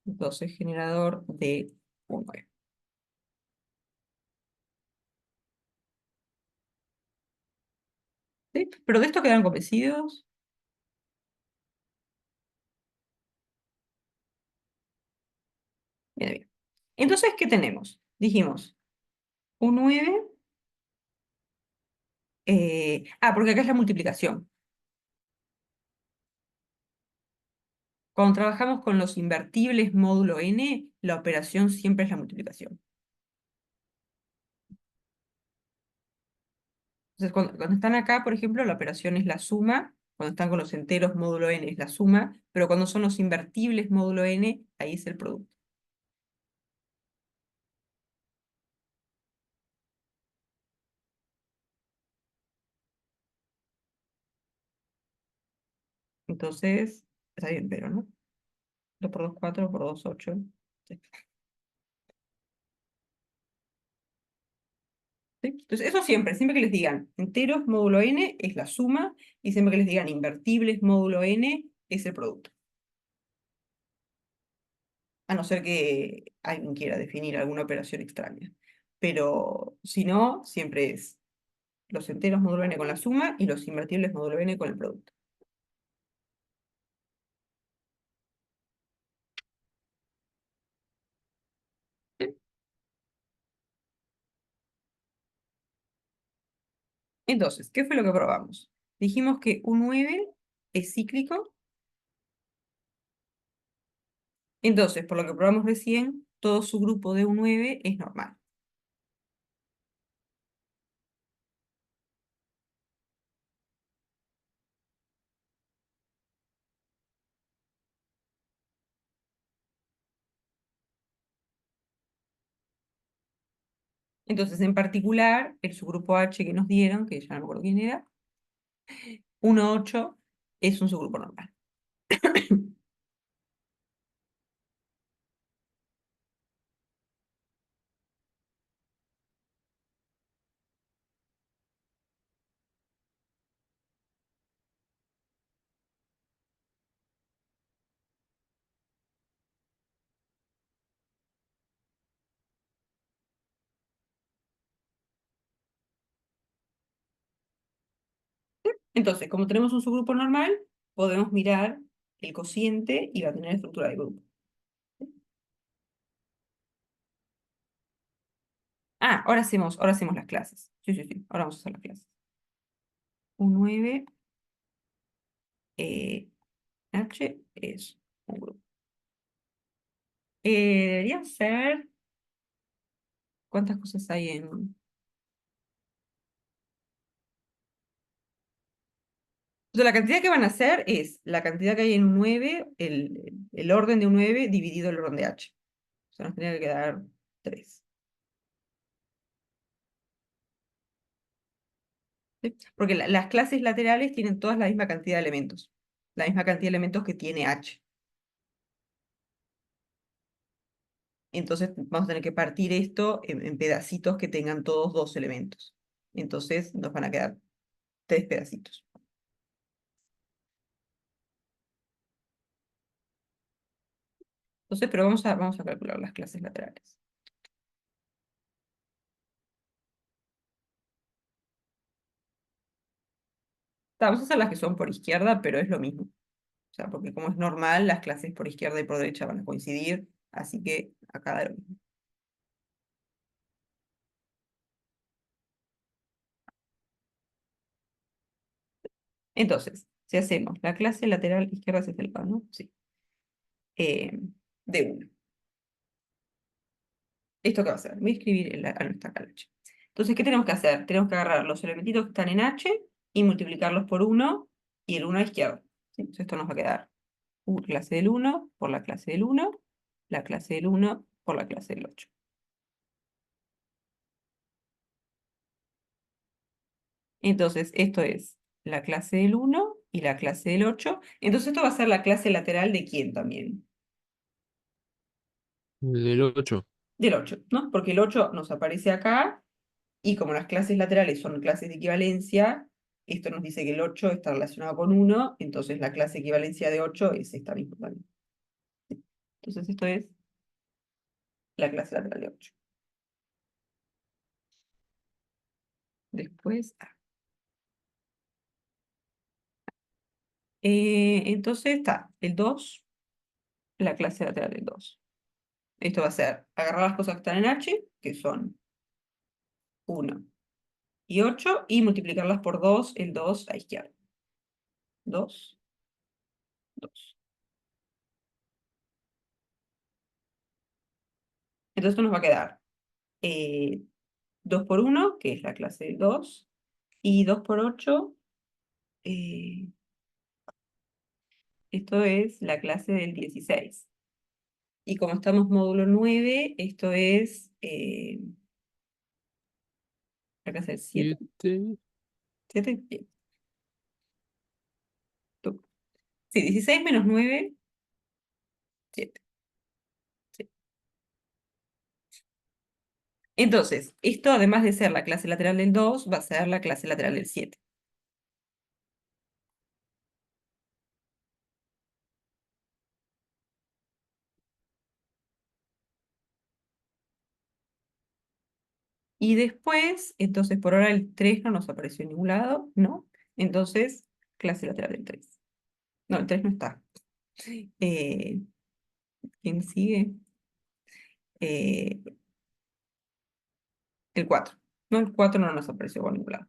Entonces, generador de un 9. ¿Sí? Pero de esto quedan convencidos. Bien, bien. Entonces, ¿qué tenemos? Dijimos, un 9. Porque acá es la multiplicación. Cuando trabajamos con los invertibles módulo n, la operación siempre es la multiplicación. Entonces, cuando están acá, por ejemplo, la operación es la suma. Cuando están con los enteros módulo n es la suma. Pero cuando son los invertibles módulo n, ahí es el producto. Entonces, está bien, pero ¿no? 2 por 2, 4, por 2, 8. Sí. ¿Sí? Entonces, eso siempre que les digan enteros módulo n es la suma, y siempre que les digan invertibles módulo n es el producto. A no ser que alguien quiera definir alguna operación extraña. Pero si no, siempre es los enteros módulo n con la suma y los invertibles módulo n con el producto. ¿Sí? Entonces, ¿qué fue lo que probamos? Dijimos que un 9 es cíclico. Entonces, por lo que probamos recién, todo su grupo de un 9 es normal. Entonces, en particular, el subgrupo H que nos dieron, que ya no me acuerdo quién era, 1, 8 es un subgrupo normal. Entonces, como tenemos un subgrupo normal, podemos mirar el cociente y va a tener estructura de grupo. Ah, ahora hacemos las clases. Sí, sí, sí, ahora vamos a hacer las clases. Un 9 H es un grupo. Debería ser... ¿Cuántas cosas hay en...? O sea, la cantidad que van a hacer es la cantidad que hay en un 9, el orden de un 9 dividido el orden de H. O sea, nos tendría que quedar 3. ¿Sí? Porque las clases laterales tienen todas la misma cantidad de elementos. La misma cantidad de elementos que tiene H. Entonces vamos a tener que partir esto en pedacitos que tengan todos 2 elementos. Entonces nos van a quedar 3 pedacitos. Entonces, pero vamos a calcular las clases laterales. Vamos a hacer las que son por izquierda, pero es lo mismo. O sea, porque como es normal, las clases por izquierda y por derecha van a coincidir, así que acá da lo mismo. Entonces, si hacemos la clase lateral izquierda es el ¿no? Sí. Eh, de 1. ¿Esto qué va a hacer? Voy a escribir a nuestra calacha. Entonces, ¿qué tenemos que hacer? Tenemos que agarrar los elementitos que están en H y multiplicarlos por 1 y el 1 a izquierda. ¿Sí? Entonces, esto nos va a quedar clase del 1 por la clase del 1, la clase del 1 por la clase del 8. Entonces, esto es la clase del 1 y la clase del 8. Entonces, esto va a ser la clase lateral de quién también. Del 8. Del 8, ¿no? Porque el 8 nos aparece acá y como las clases laterales son clases de equivalencia, esto nos dice que el 8 está relacionado con 1, entonces la clase de equivalencia de 8 es esta misma también. Entonces, esto es la clase lateral de 8. Después, entonces está el 2, la clase lateral del 2. Esto va a ser agarrar las cosas que están en H, que son 1 y 8, y multiplicarlas por 2, el 2 a izquierda. 2, 2. Entonces esto nos va a quedar 2 por 1, que es la clase del 2, y 2 por 8, eh, esto es la clase del 16. Y como estamos módulo 9, esto es la clase del 7. 7. 7, bien. Sí, 16 menos 9, 7. Sí. Entonces, esto además de ser la clase lateral del 2, va a ser la clase lateral del 7. Y después, entonces por ahora el 3 no nos apareció en ningún lado, ¿no? Entonces, clase lateral del 3. No, el 3 no está. Eh, ¿Quién sigue? Eh, el 4. No, el 4 no nos apareció por ningún lado.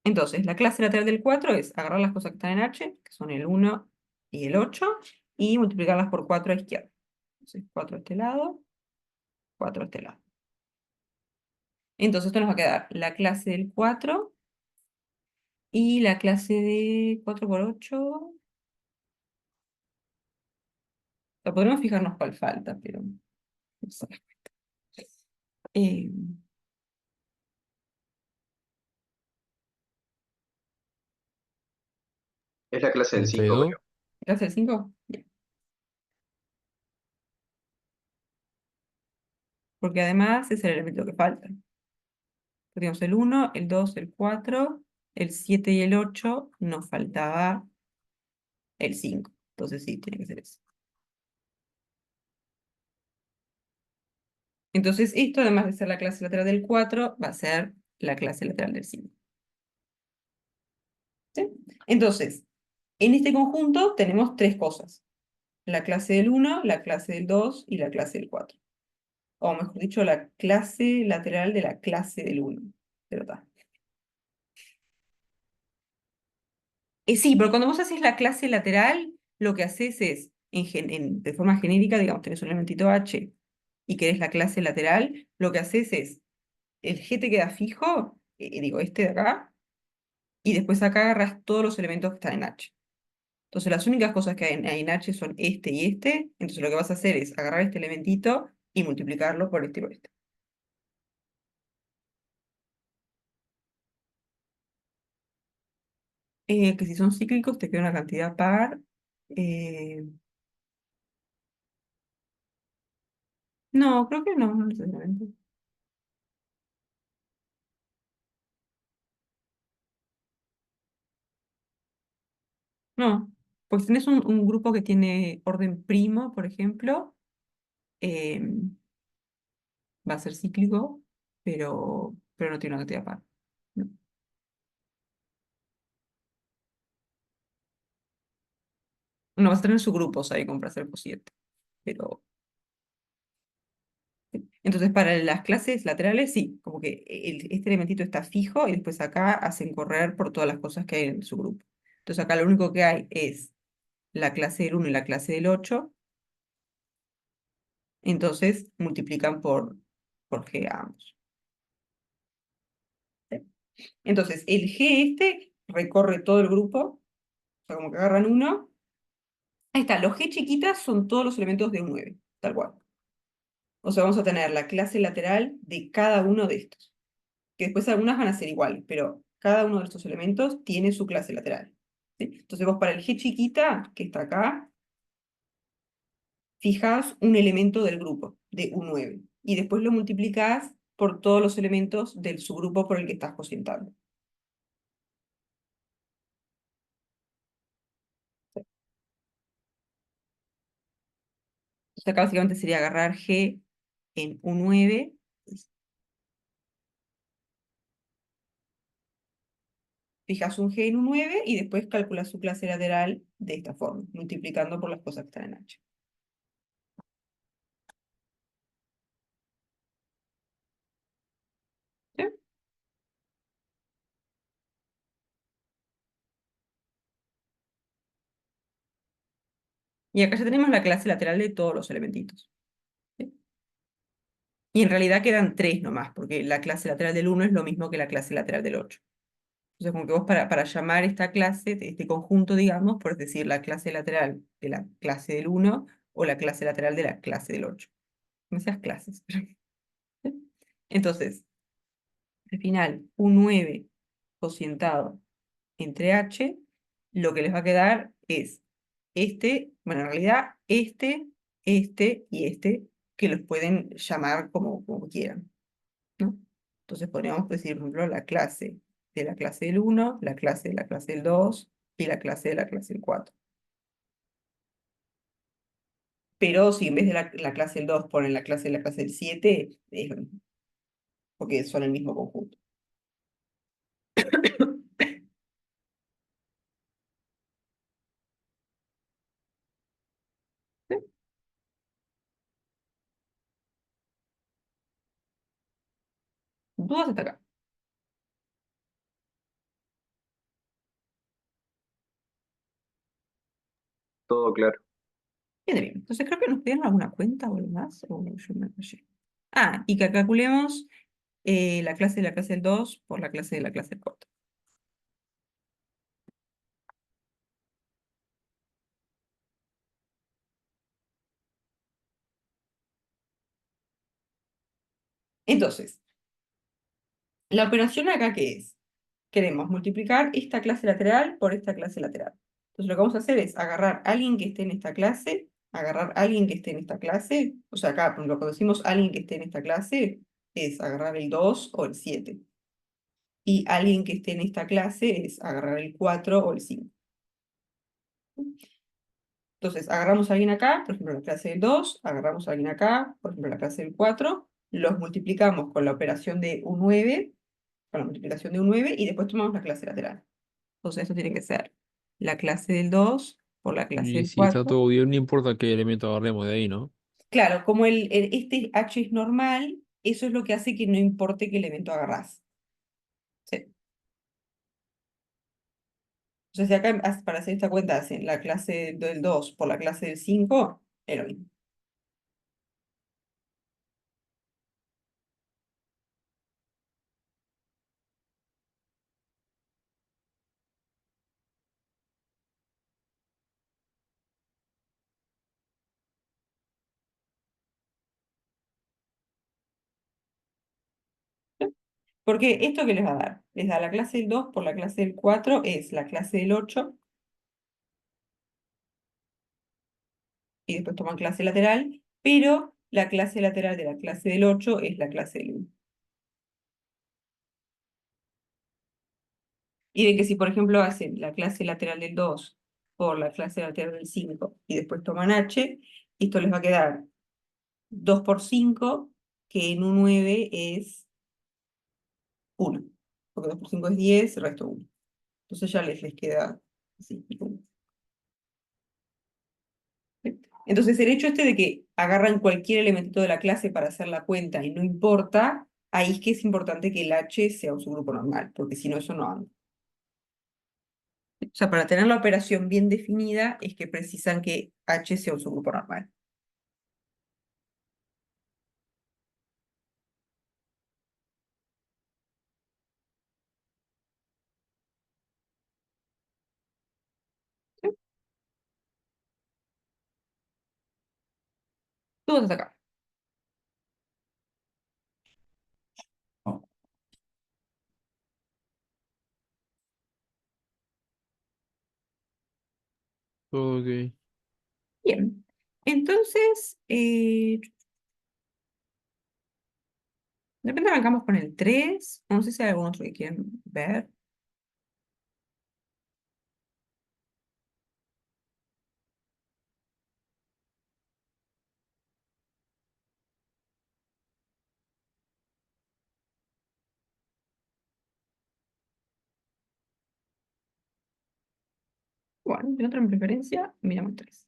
Entonces, la clase lateral del 4 es agarrar las cosas que están en H, que son el 1 y el 8, y multiplicarlas por 4 a izquierda. Entonces, 4 a este lado, 4 a este lado. Entonces, esto nos va a quedar la clase del 4 y la clase de 4 por 8. sea, podremos fijarnos cuál falta, pero no sé. Eh, Es la clase del 5, 32. creo. ¿Qué hace el 5? Porque además es el elemento que falta. Tenemos el 1, el 2, el 4, el 7 y el 8. Nos faltaba el 5. Entonces sí, tiene que ser eso. Entonces esto, además de ser la clase lateral del 4, va a ser la clase lateral del 5. ¿Sí? Entonces, en este conjunto tenemos tres cosas. La clase del 1, la clase del 2 y la clase del 4. O mejor dicho, la clase lateral de la clase del 1. Pero está. Sí, pero cuando vos haces la clase lateral, lo que haces es, de forma genérica, digamos, tenés un elementito H y querés la clase lateral, lo que haces es, el G te queda fijo, digo, este de acá, y después acá agarras todos los elementos que están en H. Entonces las únicas cosas que hay en H son este y este, entonces lo que vas a hacer es agarrar este elementito y multiplicarlo por este y por este. Que si son cíclicos te queda una cantidad par. eh, no, creo que no, no necesariamente. No, pues tenés un grupo que tiene orden primo, por ejemplo, eh, va a ser cíclico, pero no tiene una cantidad par. No, no vas a tener subgrupos ahí como para hacer cociente, pero... Entonces, para las clases laterales, sí, como que este elementito está fijo y después acá hacen correr por todas las cosas que hay en su grupo. Entonces, acá lo único que hay es la clase del 1 y la clase del 8. Entonces multiplican por G a ambos. ¿Sí? Entonces, el G este recorre todo el grupo, o sea, como que agarran uno. Ahí está, los G chiquitas son todos los elementos de un 9, tal cual. O sea, vamos a tener la clase lateral de cada uno de estos, que después algunas van a ser iguales, pero cada uno de estos elementos tiene su clase lateral. ¿Sí? Entonces vos para el G chiquita, que está acá, fijas un elemento del grupo, de un 9, y después lo multiplicás por todos los elementos del subgrupo por el que estás cocientando. Entonces acá básicamente sería agarrar G en un 9, fijas un G en un 9 y después calculas su clase lateral de esta forma, multiplicando por las cosas que están en H. ¿Sí? Y acá ya tenemos la clase lateral de todos los elementitos. ¿Sí? Y en realidad quedan tres nomás, porque la clase lateral del 1 es lo mismo que la clase lateral del 8. Entonces, como que vos para llamar esta clase, este conjunto, digamos, por decir la clase lateral de la clase del 1 o la clase lateral de la clase del 8. No seas clases. Entonces, al final, un 9 cocientado entre H, lo que les va a quedar es bueno, en realidad este y este, que los pueden llamar como quieran, ¿no? Entonces podríamos decir, por ejemplo, la clase de la clase del 1, la clase de la clase del 2 y la clase de la clase del 4. Pero si en vez de la clase del 2 ponen la clase de la clase del 7, es lo mismo, porque son el mismo conjunto. ¿Sí? Dudas hasta acá. Todo claro. Bien, bien. Entonces creo que nos pidieron alguna cuenta o algo más, o yo me fallé. Ah, y que calculemos la clase de la clase del 2 por la clase de la clase del 4. Entonces, la operación acá, ¿qué es? Queremos multiplicar esta clase lateral por esta clase lateral. Entonces lo que vamos a hacer es agarrar a alguien que esté en esta clase, agarrar a alguien que esté en esta clase, o sea, acá, por ejemplo, cuando decimos alguien que esté en esta clase, es agarrar el 2 o el 7. Y alguien que esté en esta clase es agarrar el 4 o el 5. Entonces, agarramos a alguien acá, por ejemplo, la clase del 2, agarramos a alguien acá, por ejemplo, la clase del 4, los multiplicamos con la operación de un 9, con la multiplicación de un 9, y después tomamos la clase lateral. Entonces, esto tiene que ser la clase del 2 por la clase Y del si está 4. todo bien, no importa qué elemento agarremos de ahí, ¿no? Claro, como este h es normal, eso es lo que hace que no importe qué elemento agarrás. Sí. Entonces, si acá para hacer esta cuenta hacen la clase del 2 por la clase del 5, es lo mismo. Porque esto que les va a dar, les da la clase del 2 por la clase del 4 es la clase del 8, y después toman clase lateral, pero la clase lateral de la clase del 8 es la clase del 1. Y de que si, por ejemplo, hacen la clase lateral del 2 por la clase lateral del 5 y después toman h, esto les va a quedar 2 por 5, que en un 9 es 1. Porque 2 por 5 es 10, el resto 1. Entonces ya les queda así, 1. Entonces, el hecho este de que agarran cualquier elemento de la clase para hacer la cuenta y no importa, ahí es que es importante que el h sea un subgrupo normal, porque si no, eso no anda. O sea, para tener la operación bien definida, es que precisan que h sea un subgrupo normal. ¿Sí? Todo hasta acá. Todo ok. Bien. Entonces, de repente arrancamos con el 3. No sé si hay algún otro que quieran ver. Bueno, de otra mi preferencia, miramos 3.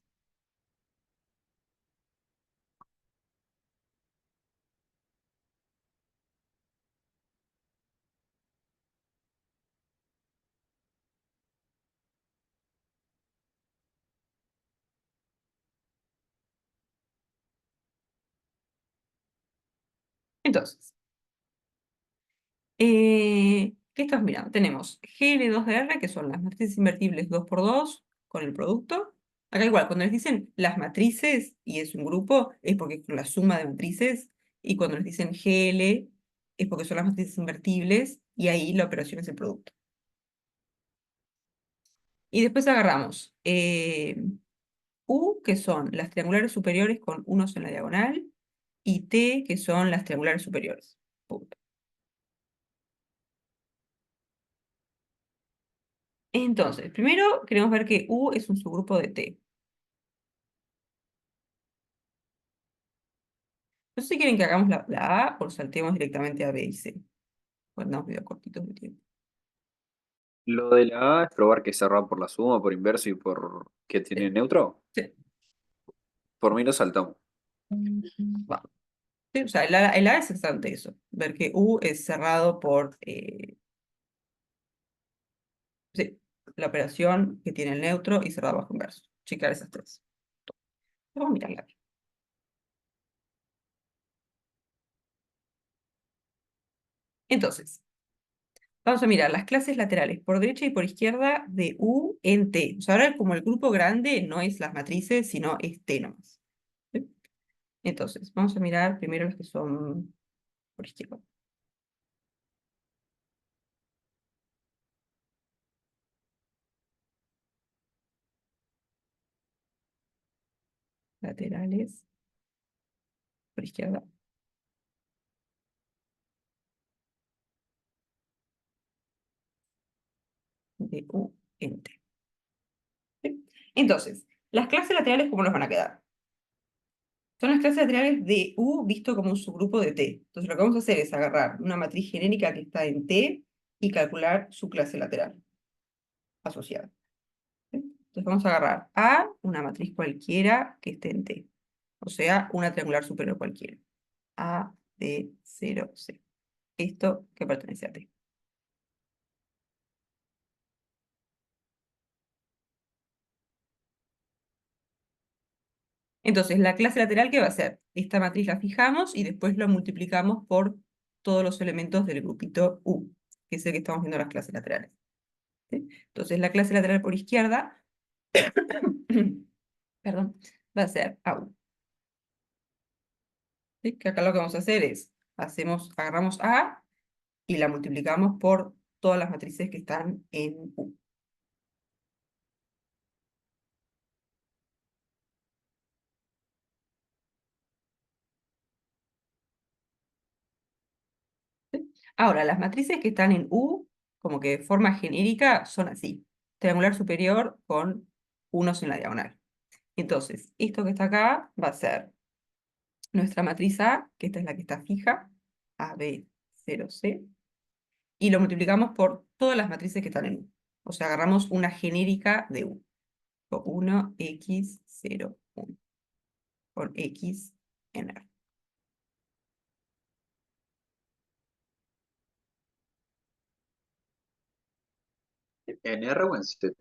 Entonces, ¿qué estás mirando? Tenemos GL2R, que son las matrices invertibles 2 por 2 con el producto. Acá igual, cuando les dicen las matrices y es un grupo, es porque es la suma de matrices. Y cuando les dicen GL, es porque son las matrices invertibles y ahí la operación es el producto. Y después agarramos U, que son las triangulares superiores con unos en la diagonal, y T, que son las triangulares superiores. Punto. Entonces, primero queremos ver que U es un subgrupo de T. No sé si quieren que hagamos la A o saltemos directamente a B y C. Pues andamos medio cortitos de tiempo. Lo de la A es probar que es cerrado por la suma, por inverso y por que tiene Sí, neutro. sí. Por mí lo saltamos. Va. Sí, o sea, el A es exactamente eso. Ver que U es cerrado por sí, la operación que tiene el neutro y cerrado bajo inverso. Checar esas tres. Vamos a mirarla. Entonces, vamos a mirar las clases laterales por derecha y por izquierda de U en T. O sea, ahora como el grupo grande no es las matrices, sino es T nomás. ¿Sí? Entonces, vamos a mirar primero las que son por izquierda. Laterales por izquierda. De U en T. ¿Sí? Entonces, las clases laterales, ¿cómo nos van a quedar? Son las clases laterales de U visto como un subgrupo de T. Entonces, lo que vamos a hacer es agarrar una matriz genérica que está en T y calcular su clase lateral asociada. ¿Sí? Entonces, vamos a agarrar A, una matriz cualquiera que esté en T. O sea, una triangular superior cualquiera. A, D, 0, C. Esto que pertenece a T. Entonces, la clase lateral, ¿qué va a ser? Esta matriz la fijamos y después lo multiplicamos por todos los elementos del grupito U, que es el que estamos viendo en las clases laterales. ¿Sí? Entonces, la clase lateral por izquierda, perdón, va a ser AU. ¿Sí? Que acá lo que vamos a hacer es, agarramos A y la multiplicamos por todas las matrices que están en U. ¿Sí? Ahora, las matrices que están en U, como que de forma genérica, son así. Triangular superior con unos en la diagonal. Entonces, esto que está acá va a ser nuestra matriz A, que esta es la que está fija, A, B, 0, C, y lo multiplicamos por todas las matrices que están en U. O sea, agarramos una genérica de U. 1, X, 0, 1, con X en R. ¿En R o en Z?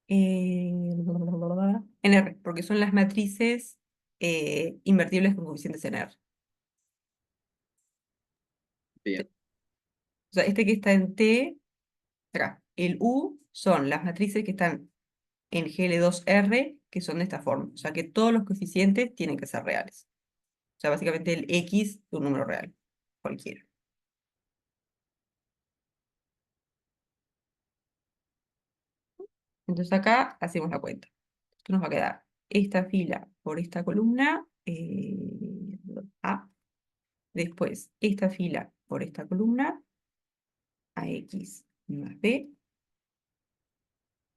En R, porque son las matrices invertibles con coeficientes en R. Bien. O sea, este que está en T, acá, el U son las matrices que están en GL2R, que son de esta forma. O sea, que todos los coeficientes tienen que ser reales. O sea, básicamente el X de un número real, cualquiera. Entonces acá hacemos la cuenta. Esto nos va a quedar esta fila por esta columna, A. Después esta fila por esta columna, AX más B.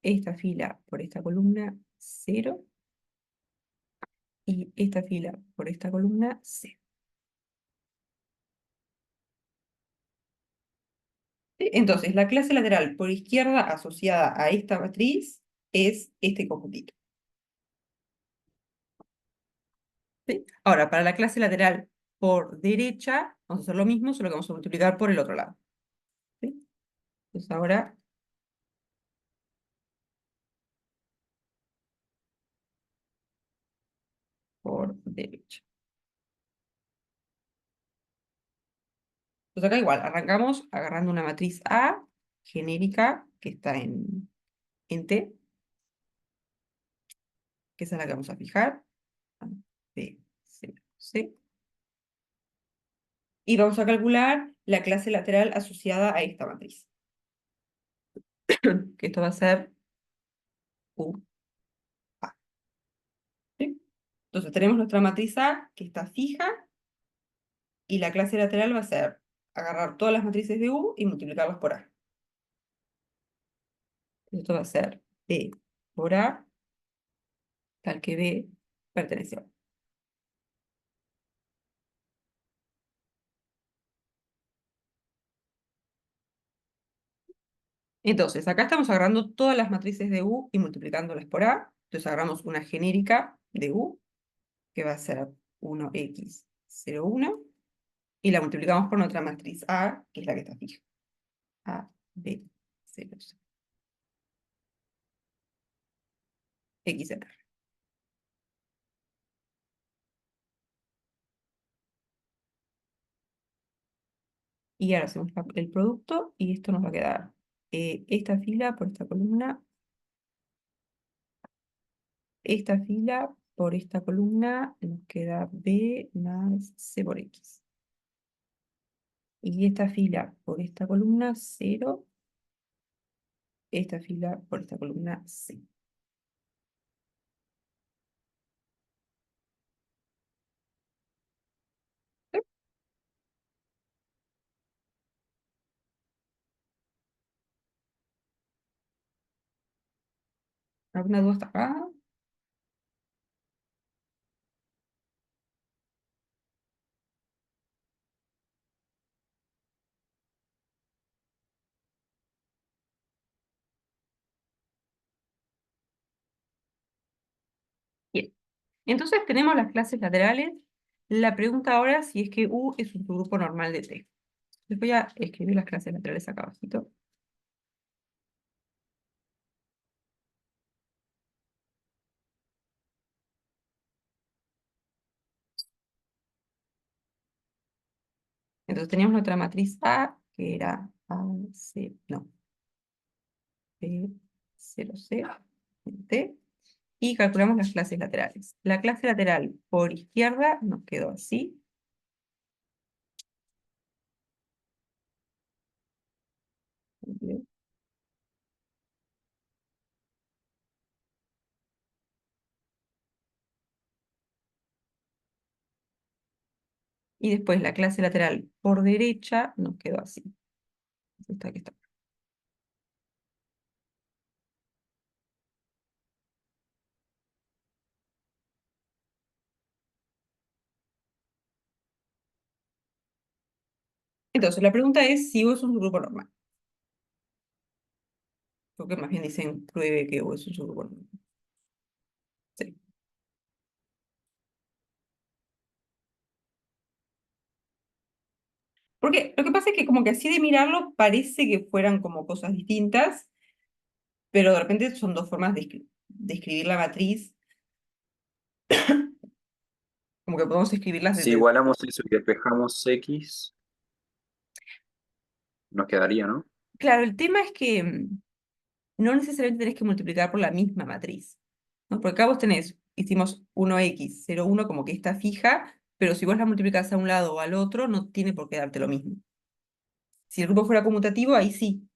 Esta fila por esta columna, 0. Y esta fila por esta columna, C. ¿Sí? Entonces, la clase lateral por izquierda asociada a esta matriz es este conjuntito. ¿Sí? Ahora, para la clase lateral por derecha, vamos a hacer lo mismo, solo que vamos a multiplicar por el otro lado. ¿Sí? Entonces ahora, por derecha. Entonces acá igual, arrancamos agarrando una matriz A genérica que está en T, que esa es la que vamos a fijar. A, B, C, C. Y vamos a calcular la clase lateral asociada a esta matriz. Que esto va a ser U, A. ¿Sí? Entonces tenemos nuestra matriz A que está fija y la clase lateral va a ser agarrar todas las matrices de U y multiplicarlas por A. Esto va a ser B por A, tal que B pertenece a A. Entonces, acá estamos agarrando todas las matrices de U y multiplicándolas por A. Entonces agarramos una genérica de U, que va a ser 1x 0, 1, y la multiplicamos por nuestra matriz A, que es la que está fija. A, B, 0, 0. X en R. Y ahora hacemos el producto y esto nos va a quedar esta fila por esta columna, esta fila por esta columna, nos queda B más C por X. Y esta fila por esta columna 0, esta fila por esta columna C. ¿Alguna duda hasta acá? Bien. Entonces tenemos las clases laterales. La pregunta ahora si es que U es un subgrupo normal de T. Les voy a escribir las clases laterales acá abajito. Entonces teníamos nuestra matriz A, que era A, C, no, B, 0, C, T, y calculamos las clases laterales. La clase lateral por izquierda nos quedó así. Y después la clase lateral por derecha nos quedó así. Esta que está. Entonces, la pregunta es si U es un subgrupo normal. Porque más bien dicen pruebe que U es un subgrupo normal. Sí. Porque lo que pasa es que como que así de mirarlo parece que fueran como cosas distintas, pero de repente son dos formas de escribir la matriz, como que podemos escribirlas Si desde... igualamos eso y despejamos X, nos quedaría, ¿no? Claro, el tema es que no necesariamente tenés que multiplicar por la misma matriz, ¿no? Porque acá vos tenés, hicimos 1x, 0, 1 como que está fija, pero si vos la multiplicás a un lado o al otro, no tiene por qué darte lo mismo. Si el grupo fuera conmutativo, ahí sí,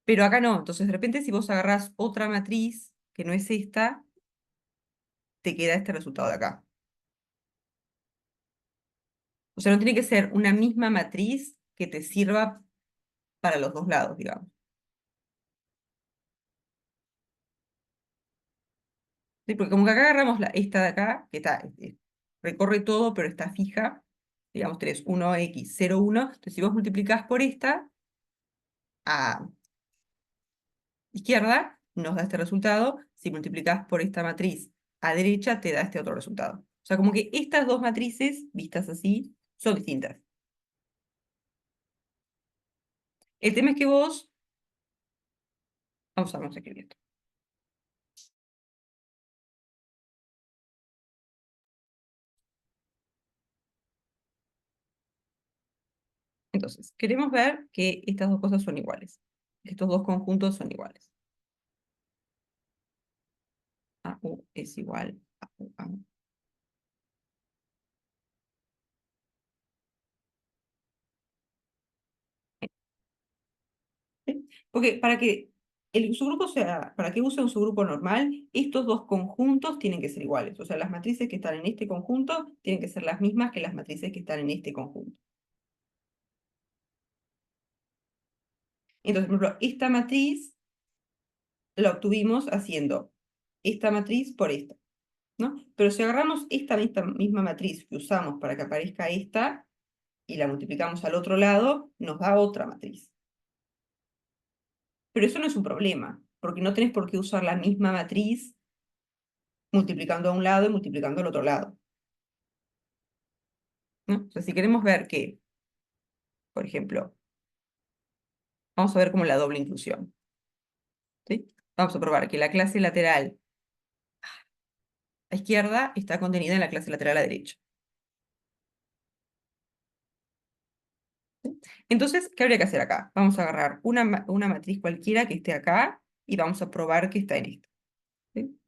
pero acá no. Entonces, de repente, si vos agarrás otra matriz, que no es esta, te queda este resultado de acá. O sea, no tiene que ser una misma matriz que te sirva para los dos lados, digamos. ¿Sí? Porque como que acá agarramos esta de acá, que está, recorre todo, pero está fija, digamos, tenés 1x, 0, 1, entonces si vos multiplicás por esta, a izquierda, nos da este resultado, si multiplicás por esta matriz a derecha, te da este otro resultado. O sea, como que estas dos matrices, vistas así, son distintas. El tema es que vos, vamos a escribir esto. Entonces, queremos ver que estas dos cosas son iguales. Estos dos conjuntos son iguales. AU es igual a UA. ¿Sí? Porque para que el subgrupo sea, para que use un subgrupo normal, estos dos conjuntos tienen que ser iguales. O sea, las matrices que están en este conjunto tienen que ser las mismas que las matrices que están en este conjunto. Entonces, por ejemplo, esta matriz la obtuvimos haciendo esta matriz por esta, ¿no? Pero si agarramos esta misma matriz que usamos para que aparezca esta y la multiplicamos al otro lado, nos da otra matriz. Pero eso no es un problema, porque no tenés por qué usar la misma matriz multiplicando a un lado y multiplicando al otro lado, ¿no? O sea, si queremos ver que, por ejemplo, vamos a ver como la doble inclusión, ¿sí? Vamos a probar que la clase lateral a izquierda está contenida en la clase lateral a derecha. ¿Sí? Entonces, ¿qué habría que hacer acá? Vamos a agarrar una matriz cualquiera que esté acá y vamos a probar que está en esta. ¿Sí?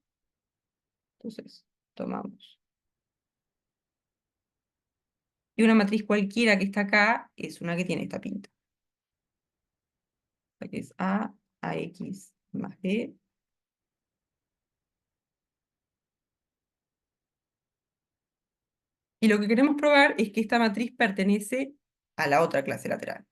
Entonces, tomamos Y una matriz cualquiera que está acá es una que tiene esta pinta. O sea, que es AX más B. Y lo que queremos probar es que esta matriz pertenece a la otra clase lateral.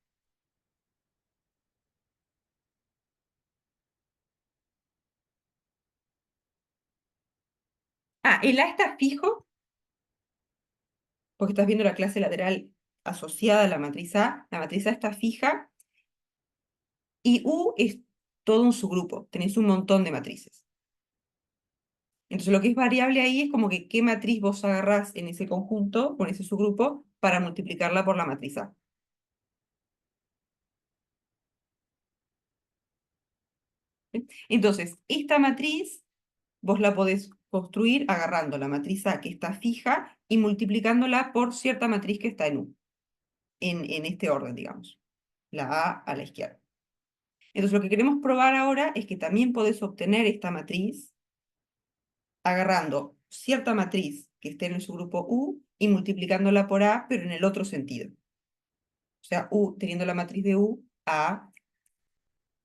El A está fijo, porque estás viendo la clase lateral asociada a la matriz A. La matriz A está fija, y U es todo un subgrupo. Tenés un montón de matrices. Entonces lo que es variable ahí es como que qué matriz vos agarrás en ese conjunto, con ese subgrupo, para multiplicarla por la matriz A. ¿Sí? Entonces, esta matriz vos la podés construir agarrando la matriz A que está fija y multiplicándola por cierta matriz que está en U, en este orden, digamos, la A la izquierda. Entonces, lo que queremos probar ahora es que también podés obtener esta matriz agarrando cierta matriz que esté en el subgrupo U y multiplicándola por A, pero en el otro sentido. O sea, U teniendo la matriz de U a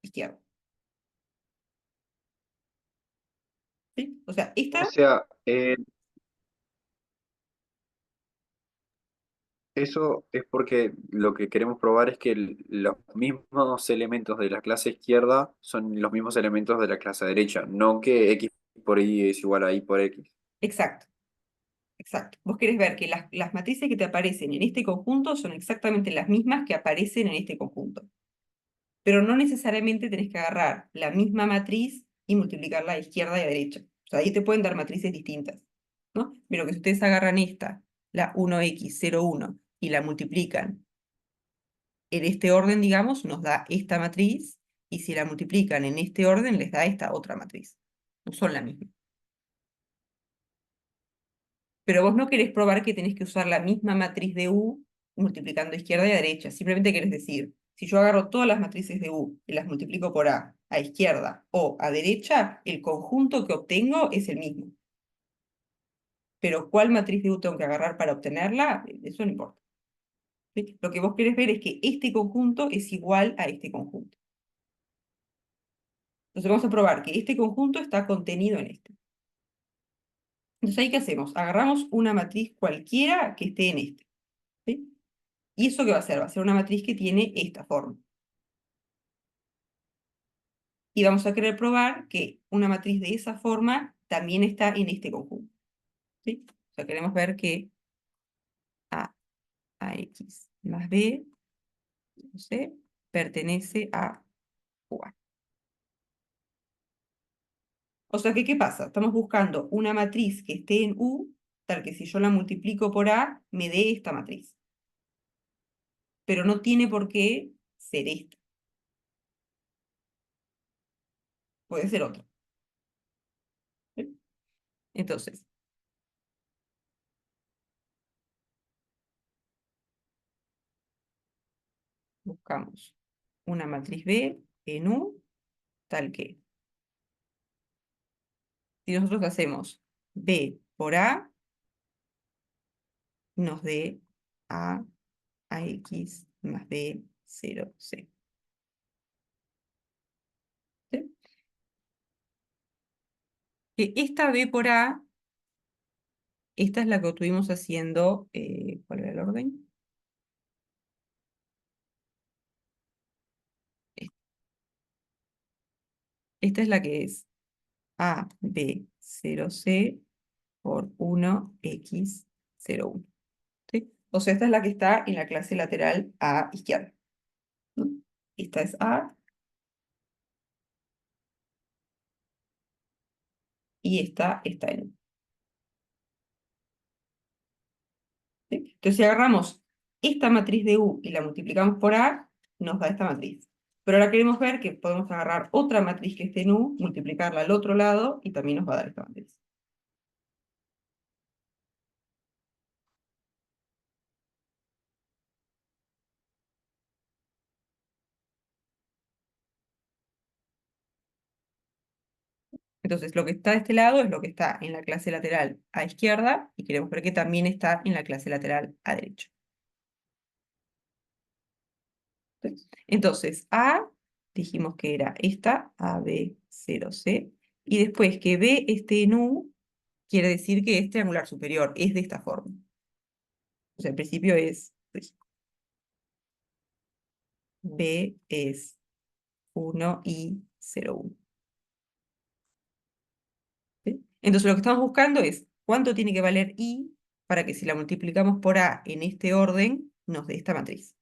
izquierda. ¿Sí? O sea, O esta, sea, eso es porque lo que queremos probar es que los mismos elementos de la clase izquierda son los mismos elementos de la clase derecha, no que X por Y es igual a Y por X. exacto, exacto. Vos querés ver que las matrices que te aparecen en este conjunto son exactamente las mismas que aparecen en este conjunto. Pero no necesariamente tenés que agarrar la misma matriz y multiplicarla a izquierda y a derecha. O sea, ahí te pueden dar matrices distintas, ¿no? Pero que si ustedes agarran esta, la 1x01, y la multiplican en este orden, digamos, nos da esta matriz, y si la multiplican en este orden, les da esta otra matriz. No son la misma. Pero vos no querés probar que tenés que usar la misma matriz de U multiplicando izquierda y a derecha. Simplemente querés decir, si yo agarro todas las matrices de U y las multiplico por a izquierda o a derecha, el conjunto que obtengo es el mismo. Pero ¿cuál matriz de U tengo que agarrar para obtenerla? Eso no importa. ¿Sí? Lo que vos querés ver es que este conjunto es igual a este conjunto. Entonces vamos a probar que este conjunto está contenido en este. Entonces, ¿ahí qué hacemos? Agarramos una matriz cualquiera que esté en este. ¿Sí? ¿Y eso qué va a ser? Va a ser una matriz que tiene esta forma. Y vamos a querer probar que una matriz de esa forma también está en este conjunto. ¿Sí? O sea, queremos ver que A, AX más B, no sé, pertenece a UA. O sea que, ¿qué pasa? Estamos buscando una matriz que esté en U, tal que si yo la multiplico por A, me dé esta matriz. Pero no tiene por qué ser esta. Puede ser otra. ¿Sí? Entonces, buscamos una matriz B en U, tal que si nosotros hacemos B por A, nos dé AX más B 0C. ¿Sí? Que esta B por A, esta es la que obtuvimos haciendo, ¿cuál era el orden? Esta es la que es A, B, 0C por 1X 01. ¿Sí? O sea, esta es la que está en la clase lateral a izquierda. ¿No? Esta es A y esta está en U. ¿Sí? Entonces, si agarramos esta matriz de U y la multiplicamos por A, nos da esta matriz. Pero ahora queremos ver que podemos agarrar otra matriz que esté en U, multiplicarla al otro lado y también nos va a dar esta matriz. Entonces, lo que está de este lado es lo que está en la clase lateral a izquierda y queremos ver que también está en la clase lateral a derecha. Entonces, A, dijimos que era esta, A, B, 0, C, y después que B esté en U, quiere decir que es triangular superior, es de esta forma. O sea, el principio es, pues, B es 1 y 0, 1. ¿Sí? Entonces, lo que estamos buscando es cuánto tiene que valer I para que si la multiplicamos por A en este orden, nos dé esta matriz.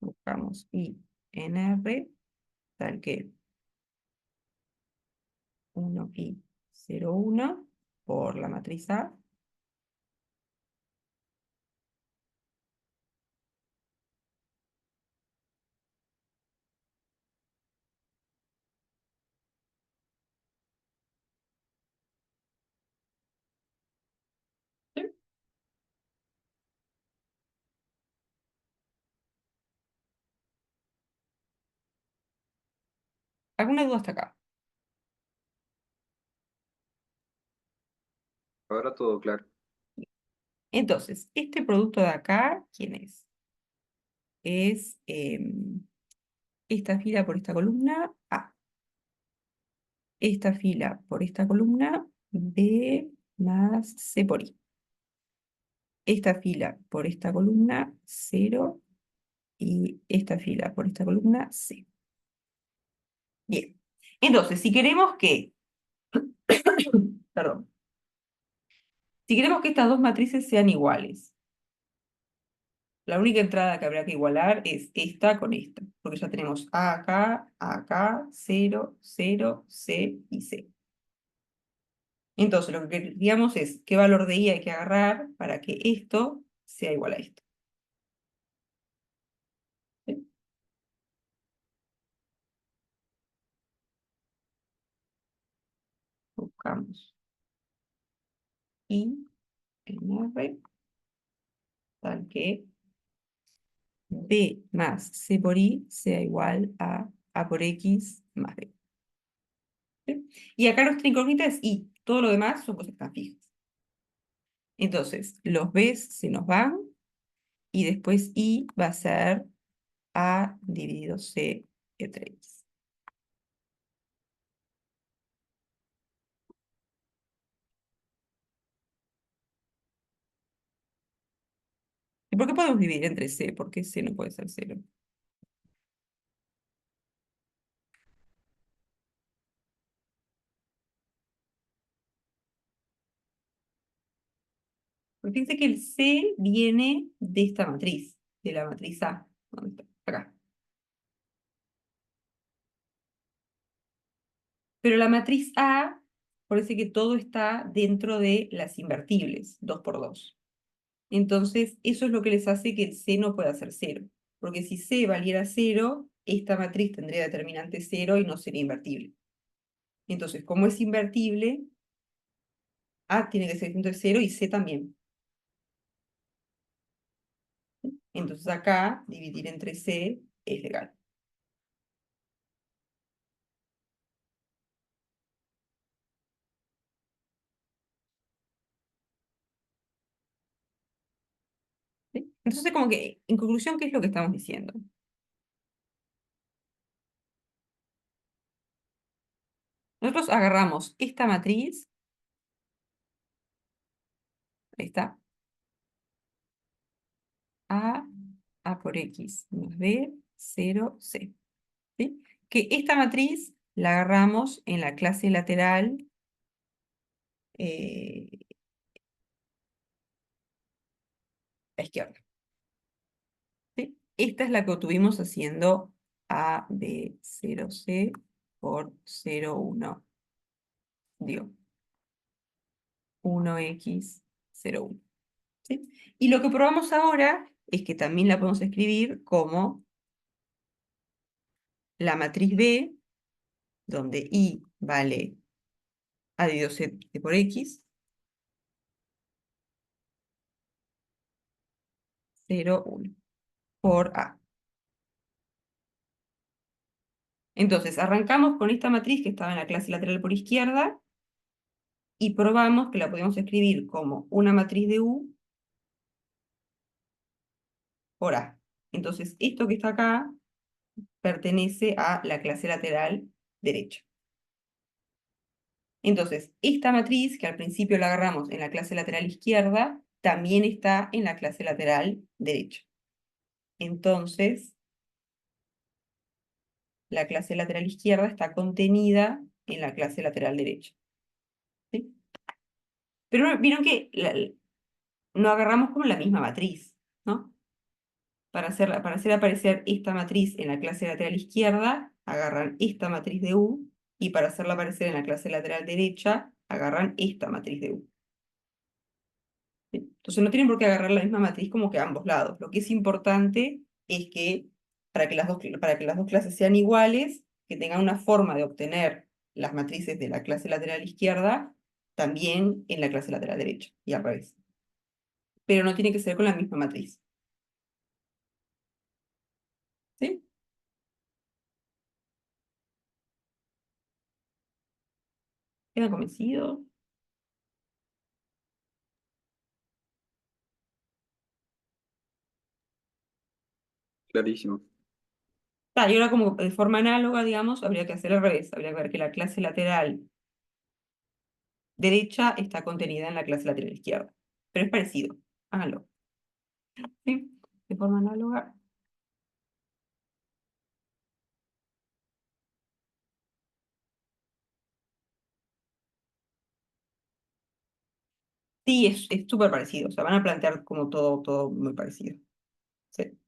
Buscamos I en R, tal que 1 y 0, 1 por la matriz A. ¿Sí? ¿Alguna duda hasta acá? Ahora todo claro. Entonces, este producto de acá, ¿quién es? Es esta fila por esta columna, A. Esta fila por esta columna, B más C por I. Esta fila por esta columna, 0, y esta fila por esta columna, C. Bien. Entonces, si queremos que, perdón, si queremos que estas dos matrices sean iguales, la única entrada que habrá que igualar es esta con esta, porque ya tenemos A acá, 0, 0, C y C. Entonces, lo que queríamos es qué valor de I hay que agarrar para que esto sea igual a esto. ¿Sí? Buscamos I en R, tal que B más C por I sea igual a A por X más B. ¿Sí? Y acá nuestra incógnita es I. Todo lo demás son cosas que están fijas. Entonces, los B se nos van y después I va a ser A dividido C entre X. ¿Y por qué podemos dividir entre C? ¿Por qué C no puede ser 0? Porque fíjense que el C viene de esta matriz, de la matriz A. ¿Dónde está? Acá. Pero la matriz A, parece que todo está dentro de las invertibles, 2 por 2. Entonces, eso es lo que les hace que el C no pueda ser 0. Porque si C valiera 0, esta matriz tendría determinante 0 y no sería invertible. Entonces, como es invertible, A tiene que ser distinto de 0 y C también. Entonces acá, dividir entre C es legal. ¿Sí? Entonces, como que, en conclusión, ¿qué es lo que estamos diciendo? Nosotros agarramos esta matriz, ahí está, A, A por X más B, 0, C. ¿Sí? Que esta matriz la agarramos en la clase lateral eh, a izquierda. ¿Sí? Esta es la que obtuvimos haciendo A, B, 0, C por 0, 1, digo, 1X, 0, 1. ¿Sí? Y lo que probamos ahora es que también la podemos escribir como la matriz B, donde I vale A dividido C por X, 0, 1, por A. Entonces, arrancamos con esta matriz que estaba en la clase lateral por izquierda y probamos que la podemos escribir como una matriz de U por A. Entonces, esto que está acá pertenece a la clase lateral derecha. Entonces, esta matriz, que al principio la agarramos en la clase lateral izquierda, también está en la clase lateral derecha. Entonces, la clase lateral izquierda está contenida en la clase lateral derecha. ¿Sí? Pero vieron que no agarramos como la misma matriz, ¿no? Para hacer aparecer esta matriz en la clase lateral izquierda, agarran esta matriz de U, y para hacerla aparecer en la clase lateral derecha, agarran esta matriz de U. ¿Sí? Entonces no tienen por qué agarrar la misma matriz como que a ambos lados. Lo que es importante es que para que las dos clases sean iguales, que tengan una forma de obtener las matrices de la clase lateral izquierda también en la clase lateral derecha, y al revés. Pero no tiene que ser con la misma matriz. ¿Sí? ¿Quedan convencidos? Clarísimo. Y ahora como de forma análoga, digamos, habría que hacer al revés. Habría que ver que la clase lateral derecha está contenida en la clase lateral izquierda. Pero es parecido. Háganlo. ¿Sí? De forma análoga. Sí, es súper parecido. O sea, van a plantear como todo muy parecido. Sí.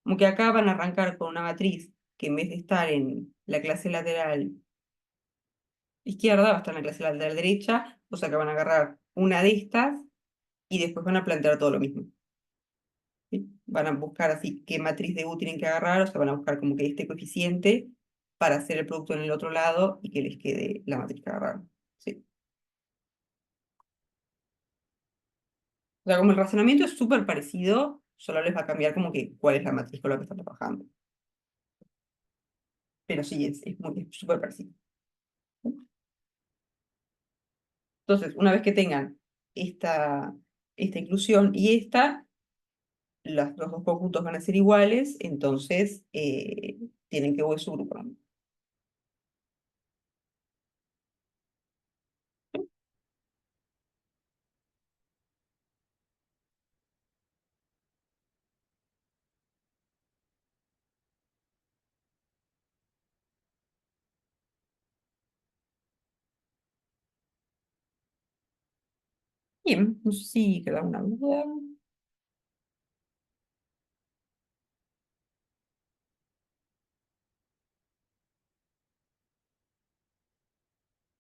Como que acá van a arrancar con una matriz que en vez de estar en la clase lateral izquierda, va a estar en la clase lateral derecha. O sea que van a agarrar una de estas y después van a plantear todo lo mismo. ¿Sí? Van a buscar así qué matriz de U tienen que agarrar, o sea, van a buscar como que este coeficiente para hacer el producto en el otro lado y que les quede la matriz que agarraron. ¿Sí? O sea, como el razonamiento es súper parecido, solo les va a cambiar como que cuál es la matriz con la que están trabajando. Pero sí, es súper parecido. Entonces, una vez que tengan esta inclusión y esta, los dos conjuntos van a ser iguales, entonces tienen que U es su grupo, ¿no? Bien, no sé si queda una duda.